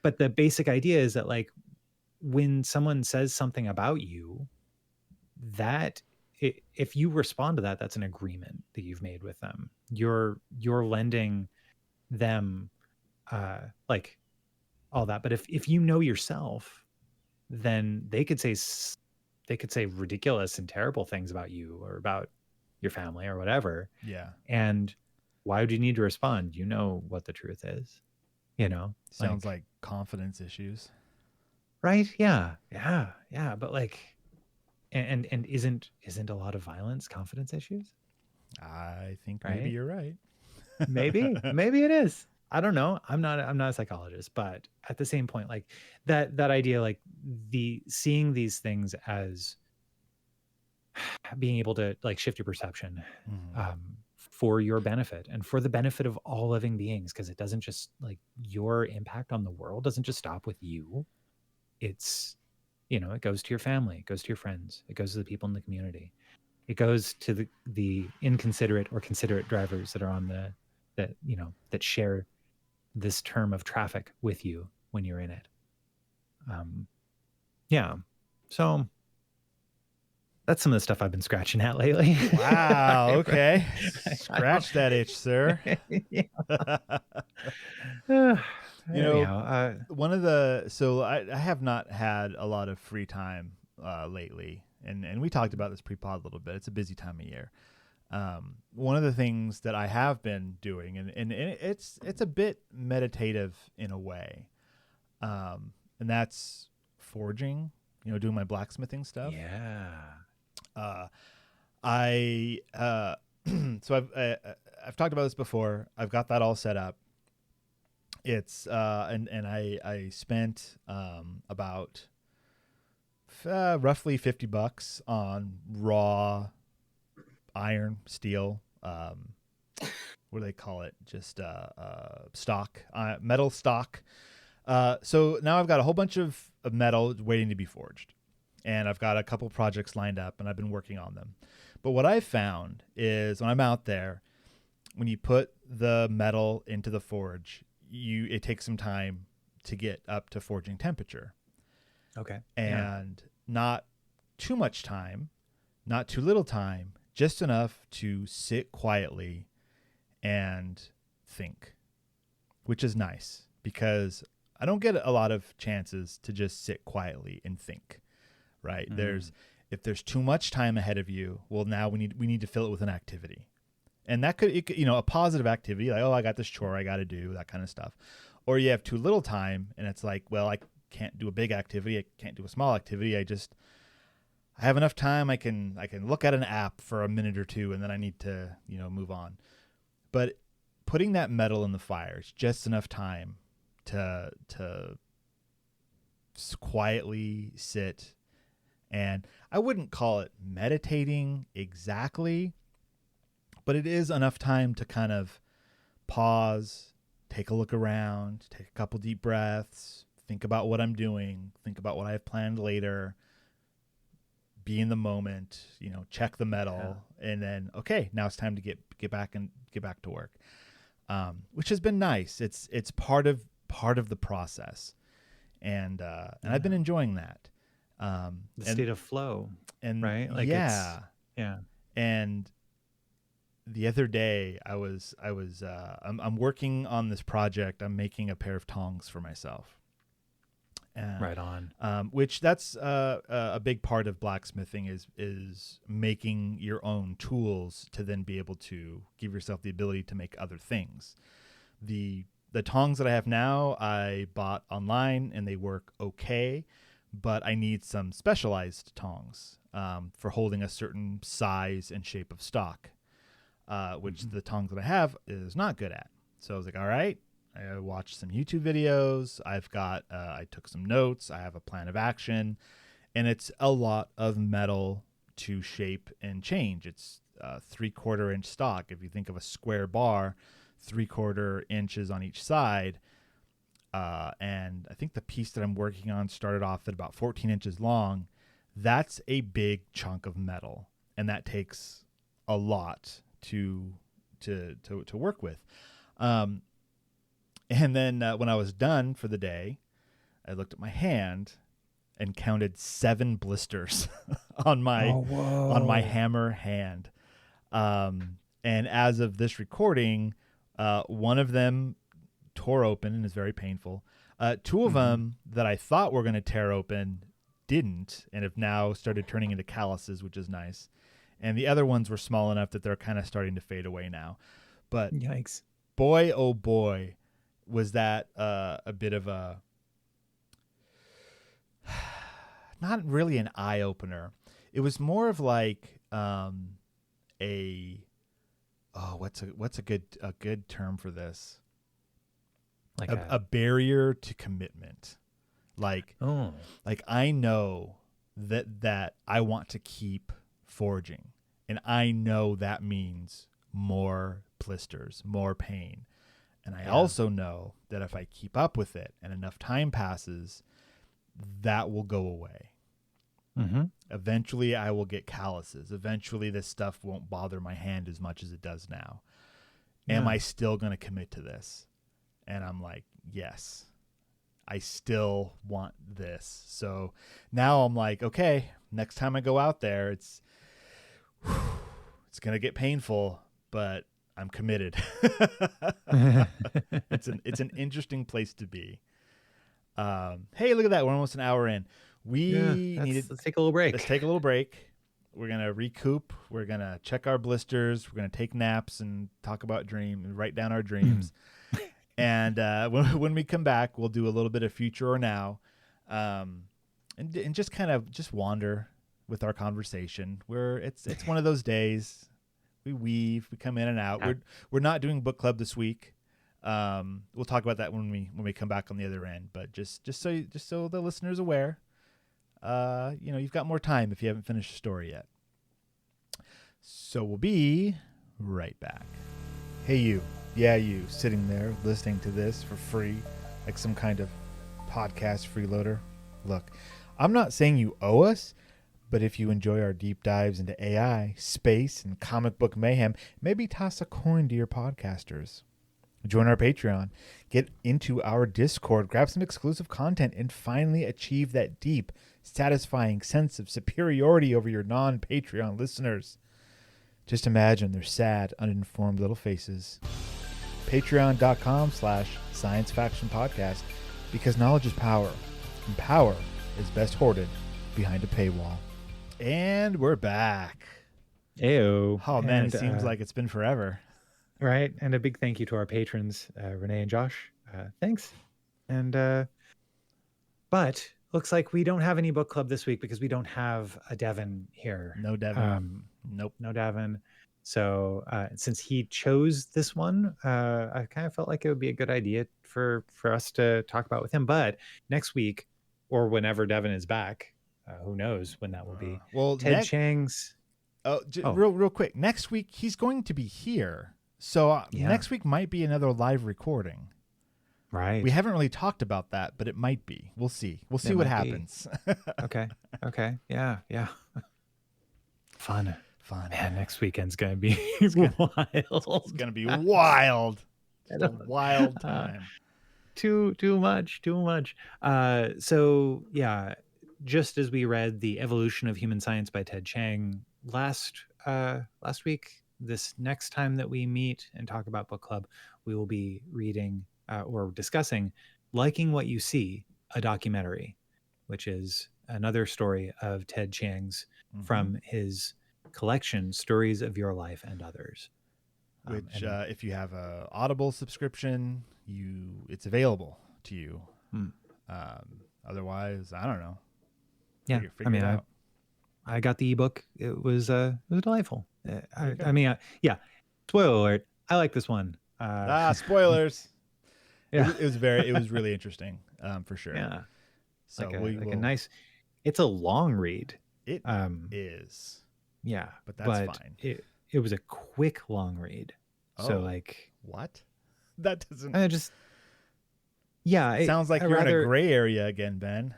But the basic idea is that like when someone says something about you, that if you respond to that, that's an agreement that you've made with them. You're lending them like all that. But if you know yourself, then they could say ridiculous and terrible things about you or about your family or whatever. Yeah. And why would you need to respond? You know what the truth is. Sounds like confidence issues. Right? Yeah. But like, and isn't a lot of violence confidence issues? I think maybe you're right. maybe it is. I don't know. I'm not a psychologist, but at the same point, like that idea, like seeing these things as being able to like shift your perception, for your benefit and for the benefit of all living beings. Cause it doesn't just like your impact on the world doesn't just stop with you. It's, it goes to your family, it goes to your friends, it goes to the people in the community. It goes to the inconsiderate or considerate drivers that are on that share this term of traffic with you when you're in it. Yeah. So that's some of the stuff I've been scratching at lately. Wow. Okay. Scratch that itch, sir. One of so I have not had a lot of free time lately. And we talked about this pre-pod a little bit. It's a busy time of year. One of the things that I have been doing, and it's a bit meditative in a way, and that's forging, doing my blacksmithing stuff. Yeah. So I've talked about this before. I've got that all set up. It's and I spent about roughly $50 on raw iron, steel. What do they call it? Just stock, metal stock. So now I've got a whole bunch of metal waiting to be forged, and I've got a couple projects lined up, and I've been working on them. But what I've found is when I'm out there, when you put the metal into the forge, it takes some time to get up to forging temperature. Okay. And not too much time, not too little time, just enough to sit quietly and think, which is nice because I don't get a lot of chances to just sit quietly and think, right? If there's too much time ahead of you, well, now we need to fill it with an activity. And that could, a positive activity, like, oh, I got this chore I got to do, that kind of stuff. Or you have too little time and it's like, well, I can't do a big activity. I can't do a small activity. I have enough time. I can look at an app for a minute or two and then I need to, move on. But putting that metal in the fire is just enough time to quietly sit. And I wouldn't call it meditating exactly, but it is enough time to kind of pause, take a look around, take a couple deep breaths, think about what I'm doing, think about what I have planned later, be in the moment, check the metal, and then, okay, now it's time to get back to work, which has been nice. It's part of the process, and I've been enjoying that. The state of flow, and right? Like and the other day I'm working on this project. I'm making a pair of tongs for myself. Right on. Which that's a big part of blacksmithing is making your own tools to then be able to give yourself the ability to make other things. The tongs that I have now, I bought online and they work okay, but I need some specialized tongs for holding a certain size and shape of stock, which the tongs that I have is not good at. So I was like, all right, I watched some YouTube videos. I took some notes. I have a plan of action, and it's a lot of metal to shape and change. It's 3/4 inch stock. If you think of a square bar, 3/4 inches on each side. And I think the piece that I'm working on started off at about 14 inches long. That's a big chunk of metal, and that takes a lot to work with. And then when I was done for the day, I looked at my hand and counted 7 blisters on my hammer hand. And as of this recording, one of them tore open and is very painful. 2 of them that I thought were going to tear open didn't, and have now started turning into calluses, which is nice. And the other ones were small enough that they're kind of starting to fade away now. But yikes! Boy, oh boy, was that a bit of a not really an eye opener. It was more of like what's a good term for this? Like a barrier to commitment. Like I know that I want to keep forging, and I know that means more blisters, more pain. And I also know that if I keep up with it and enough time passes, that will go away. Eventually I will get calluses. Eventually this stuff won't bother my hand as much as it does now. Am I still going to commit to this? And I'm like, yes, I still want this. So now I'm like, okay, next time I go out there, it's going to get painful, but I'm committed. It's an interesting place to be. Hey, look at that. We're almost an hour in. Let's take a little break. Let's take a little break. We're going to recoup. We're going to check our blisters. We're going to take naps and talk about dreams and write down our dreams. And when we come back, we'll do a little bit of future or now, and just kind of wander with our conversation. It's one of those days. We weave, we come in and out. We're not doing book club this week. We'll talk about that when we come back on the other end. But just so the listener's aware, you've got more time if you haven't finished the story yet. So we'll be right back. Hey, you. Yeah, you sitting there listening to this for free, like some kind of podcast freeloader. Look, I'm not saying you owe us, but if you enjoy our deep dives into AI, space, and comic book mayhem, maybe toss a coin to your podcasters. Join our Patreon, get into our Discord, grab some exclusive content, and finally achieve that deep, satisfying sense of superiority over your non-Patreon listeners. Just imagine their sad, uninformed little faces. Patreon.com/Science Faction Podcast, because knowledge is power, and power is best hoarded behind a paywall. And we're back. Ayo. Oh, man, it seems like it's been forever. Right. And a big thank you to our patrons, Renee and Josh. Thanks. And, but looks like we don't have any book club this week because we don't have a Devon here. No Devon. Nope. No Devon. So since he chose this one, I kind of felt like it would be a good idea for us to talk about with him. But next week, or whenever Devon is back, who knows when that will be. Well, Ted Chiang's. Real quick. Next week, he's going to be here. So next week might be another live recording. Right. We haven't really talked about that, but it might be. We'll see. We'll see what happens. Okay. Yeah. Fun. Man, next weekend's going to be wild. It's going to be wild. It's a wild time. Too much. So, yeah, just as we read The Evolution of Human Science by Ted Chiang last week, this next time that we meet and talk about book club, we will be reading or discussing Liking What You See, a documentary, which is another story of Ted Chiang's from his collection, Stories of Your Life and Others. Which, if you have a Audible subscription, it's available to you. Otherwise, I don't know. Yeah, figure it out. I got the ebook. It was delightful. Spoiler alert. I like this one. Spoilers. Yeah, it was really interesting, for sure. Yeah, so a nice. It's a long read. It is. Yeah, but that's fine. It was a quick long read. So what? That doesn't. It sounds like you're in a gray area again, Ben.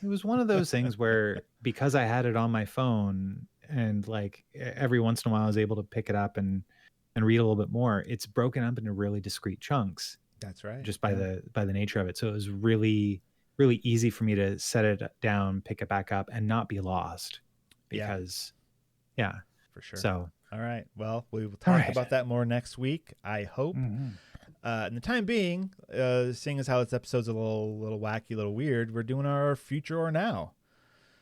It was one of those things where because I had it on my phone and every once in a while I was able to pick it up and read a little bit more. It's broken up into really discrete chunks. That's right. Just by the nature of it. So it was really, really easy for me to set it down, pick it back up, and not be lost. Because, for sure. So, all right. Well, we will talk about that more next week, I hope. In the time being, seeing as how this episode's a little wacky, a little weird, we're doing our Future or Now.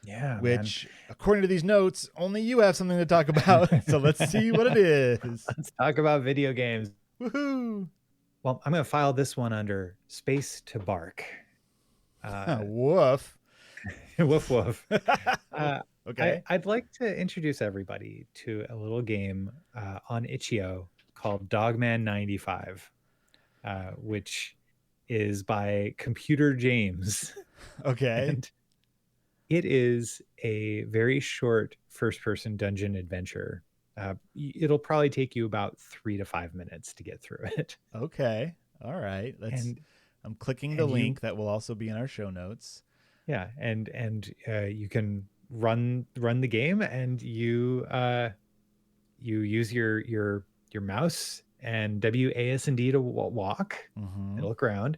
Yeah. Which, according to these notes, only you have something to talk about. So let's see what it is. Let's talk about video games. Woohoo! Well, I'm going to file this one under Space to Bark. Woof. Woof. Okay. I'd like to introduce everybody to a little game on Itch.io called Dogman 95, which is by Computer James. Okay. And it is a very short first-person dungeon adventure. It'll probably take you about 3 to 5 minutes to get through it. Okay. All right. I'm clicking the link that will also be in our show notes. Yeah, and you can run the game, and you use your mouse and WASD to walk and look around,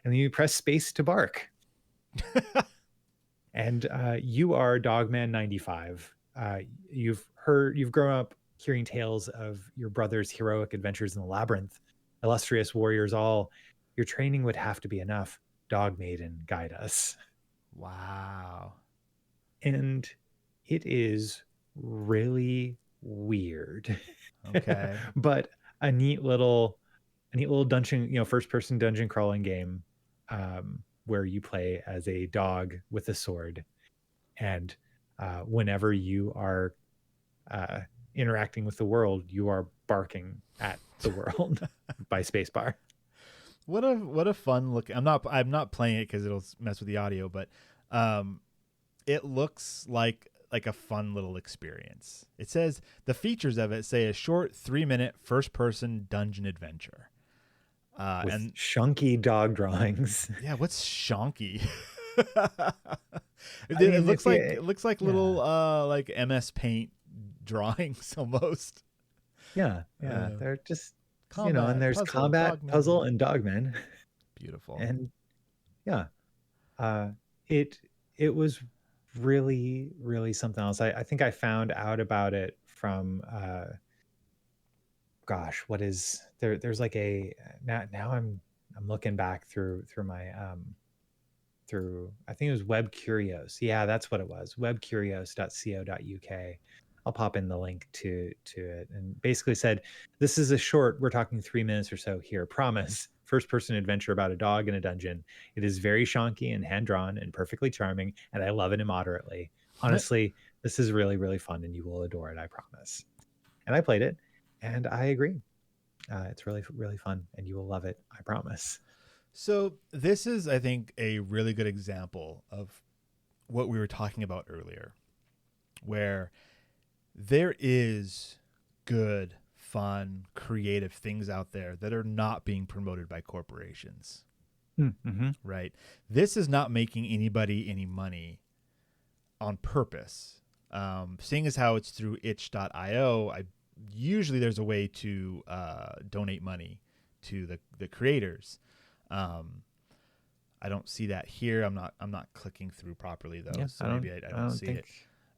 and then you press space to bark. And you are Dogman 95. You've grown up hearing tales of your brother's heroic adventures in the labyrinth. Illustrious warriors all, your training would have to be enough. Dog Maiden, guide us. Wow. And it is really weird. Okay. But a neat little dungeon, first person dungeon crawling game, where you play as a dog with a sword. And whenever you are interacting with the world, you are barking at the world by spacebar. What a fun look. I'm not playing it because it'll mess with the audio, but it looks like a fun little experience. It says the features of it say a short 3-minute first-person dungeon adventure. With And shunky dog drawings. yeah, what's shonky? I mean, it looks like little like MS Paint drawings almost. Yeah, they're just Combat, and there's puzzle, combat, Dogman. puzzle, and Dogman. Beautiful. And yeah, it was really, really something else. I think I found out about it from gosh, what is there? There's like a now I'm looking back through my through, I think it was Web Curios. Yeah, that's what it was. webcurios.co.uk. I'll pop in the link to it, and basically said, this is a short, we're talking 3 minutes or so here, promise, first person adventure about a dog in a dungeon. It is very shonky and hand drawn and perfectly charming, and I love it immoderately. Honestly, this is really, really fun, and you will adore it, I promise. And I played it, and I agree. It's really, really fun, and you will love it, I promise. So this is, I think, a really good example of what we were talking about earlier, where there is good, fun, creative things out there that are not being promoted by corporations. Mm-hmm. Right? This is not making anybody any money on purpose. Seeing as how it's through itch.io, usually there's a way to donate money to the creators. I don't see that here. I'm not clicking through properly though, so maybe I don't see it.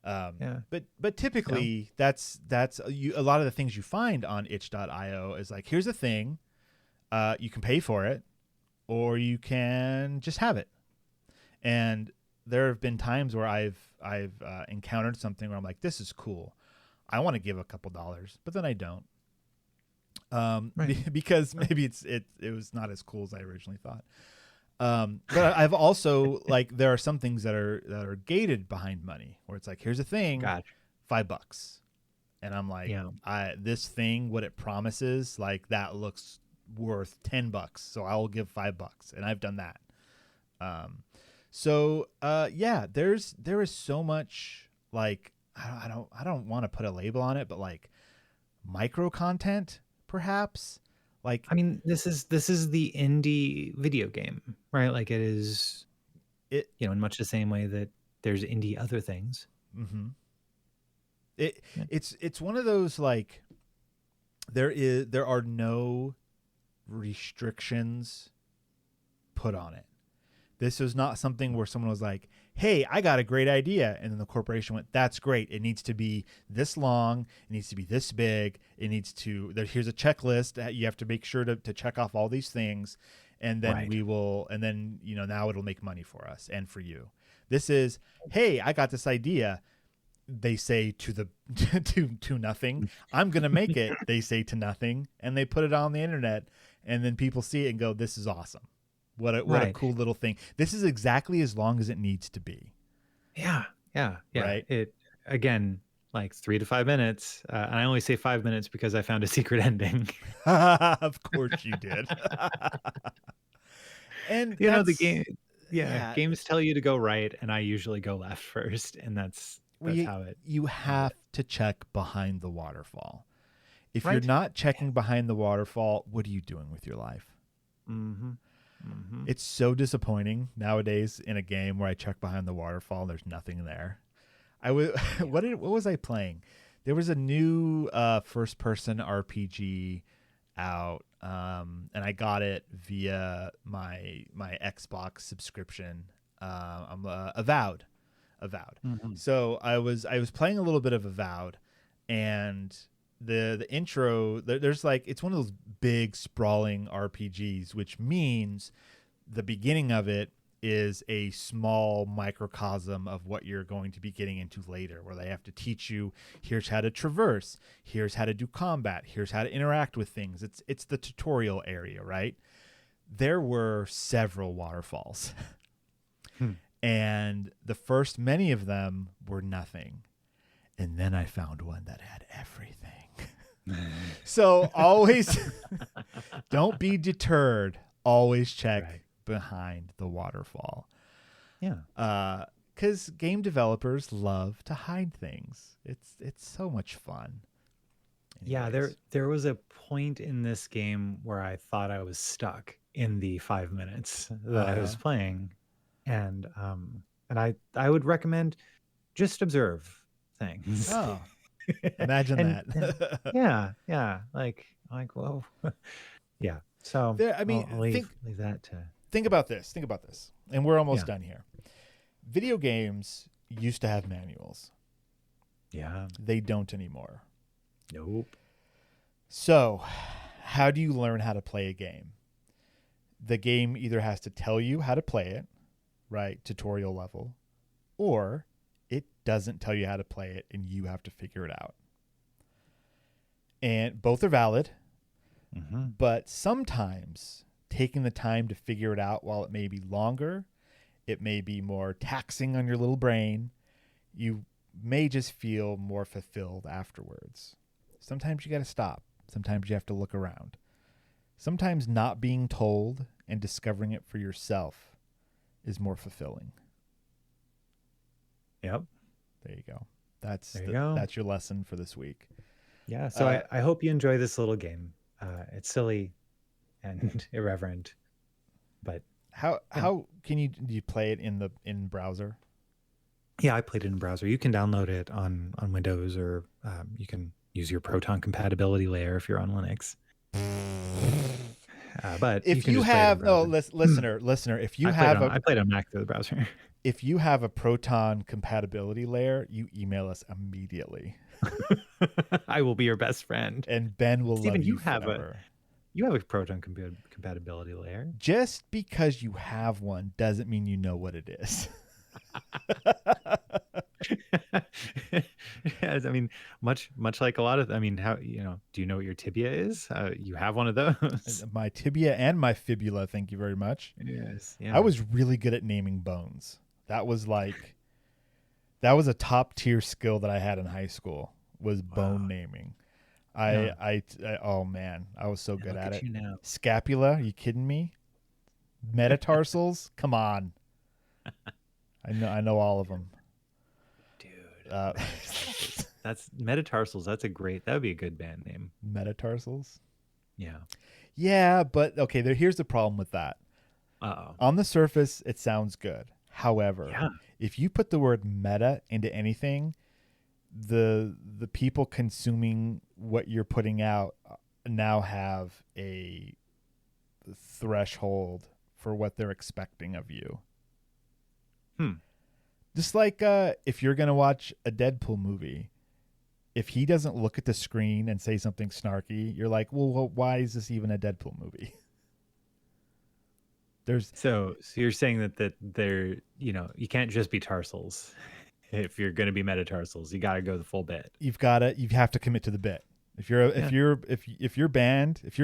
But typically that's a lot of the things you find on itch.io is like, here's a thing, you can pay for it, or you can just have it. And there have been times where I've encountered something where I'm like, this is cool, I want to give a couple dollars, but then I don't. Because maybe it was not as cool as I originally thought. But I've also, like, there are some things that are gated behind money, where it's like, here's a thing, $5, and I'm like, this thing, what it promises, like, that looks worth $10, so I'll give $5, and I've done that. There is so much, like, I don't want to put a label on it, but like micro content. Perhaps, like, I mean, this is the indie video game, right? Like, it is, in much the same way that there's indie other things. Mm-hmm. It's one of those, like, there are no restrictions put on it. This was not something where someone was like, hey, I got a great idea. And then the corporation went, that's great. It needs to be this long. It needs to be this big. It needs to, here's a checklist that you have to make sure to check off all these things. And then now it'll make money for us and for you. This is, hey, I got this idea. They say to the to nothing. I'm going to make it. They say to nothing. And they put it on the internet. And then people see it and go, this is awesome. What a cool little thing. This is exactly as long as it needs to be. Yeah. Right? It, again, like 3 to 5 minutes. And I only say 5 minutes because I found a secret ending. Of course you did. And the game. Yeah, games tell you to go right, and I usually go left first, and that's how it. You have to check behind the waterfall. If you're not checking behind the waterfall, what are you doing with your life? Mm-hmm. Mm-hmm. It's so disappointing nowadays in a game where I check behind the waterfall and there's nothing there. What was I playing? There was a new first person RPG out, and I got it via my Xbox subscription. I'm Avowed. Mm-hmm. So I was playing a little bit of Avowed, and the intro, there's like, it's one of those big sprawling RPGs, which means the beginning of it is a small microcosm of what you're going to be getting into later, where they have to teach you, here's how to traverse, here's how to do combat, here's how to interact with things. It's the tutorial area, right? There were several waterfalls. And the first many of them were nothing. And then I found one that had everything. So always don't be deterred. Always check behind the waterfall. Yeah. Because game developers love to hide things. It's so much fun. Yeah, Anyways. there was a point in this game where I thought I was stuck in the 5 minutes that I was playing, and I would recommend just observe things. Oh, imagine that. Yeah, like whoa, yeah. So There, I mean, I'll leave that to. Think about this, and we're almost Yeah. done here. Video games used to have manuals. Yeah. They don't anymore. Nope. So, how do you learn how to play a game? The game either has to tell you how to play it, right, tutorial level, or it doesn't tell you how to play it and you have to figure it out. And both are valid, but sometimes taking the time to figure it out, while it may be longer, it may be more taxing on your little brain, you may just feel more fulfilled afterwards. Sometimes you got to stop. Sometimes you have to look around. Sometimes not being told and discovering it for yourself is more fulfilling. Yep. There you go. That's That's your lesson for this week. Yeah. So I hope you enjoy this little game. It's silly and irreverent, but How can do you play it in browser? yeah, I played it in browser. You can download it on Windows, or you can use your Proton compatibility layer if you're on Linux. But If can you just play it in have browser. listener, if you I played on Mac through the browser. if you have a Proton compatibility layer, you email us immediately, I will be your best friend. and Ben will Steven, love you you have forever. You have a Proton compatibility layer. Just because you have one doesn't mean you know what it is. Yes, I mean, much like a lot of. I mean, how do you know what your tibia is? You have one of those. My tibia and my fibula. Thank you very much. Yes. Yeah. I was really good at naming bones. That was a top tier skill that I had in high school, was bone naming. Oh man, I was so good at it. Scapula, are you kidding me? Metatarsals, come on. I know all of them. Dude. That's metatarsals. That would be a good band name. Metatarsals? Yeah. Yeah, but okay, here's the problem with that. On the surface, it sounds good. However, if you put the word meta into anything, the people consuming what you're putting out now have a threshold for what they're expecting of you. Just like if you're going to watch a Deadpool movie, if he doesn't look at the screen and say something snarky, you're like, well, why is this even a Deadpool movie? So you're saying that they're, you can't just be tarsals. If you're going to be metatarsals, you got to go the full bit. You have to commit to the bit. If your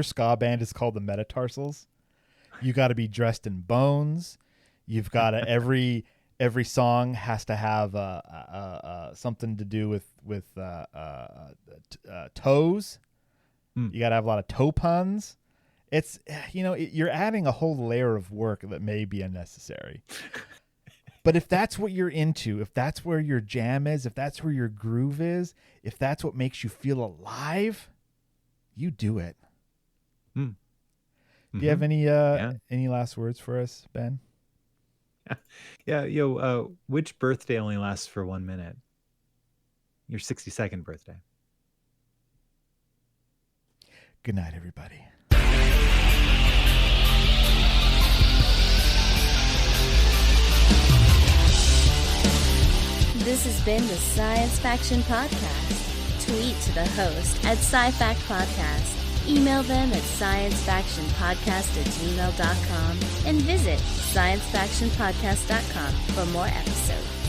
ska band is called the Metatarsals, you got to be dressed in bones. You've got to every song has to have something to do with toes. You got to have a lot of toe puns. It's you're adding a whole layer of work that may be unnecessary. But if that's what you're into, if that's where your jam is, if that's where your groove is, if that's what makes you feel alive, you do it. Do you have any last words for us, Ben? Yeah. Which birthday only lasts for 1 minute? Your 62nd birthday. Good night, everybody. This has been the Science Faction Podcast. Tweet to the host at SciFact Podcast. Email them at sciencefactionpodcast@gmail.com and visit sciencefactionpodcast.com for more episodes.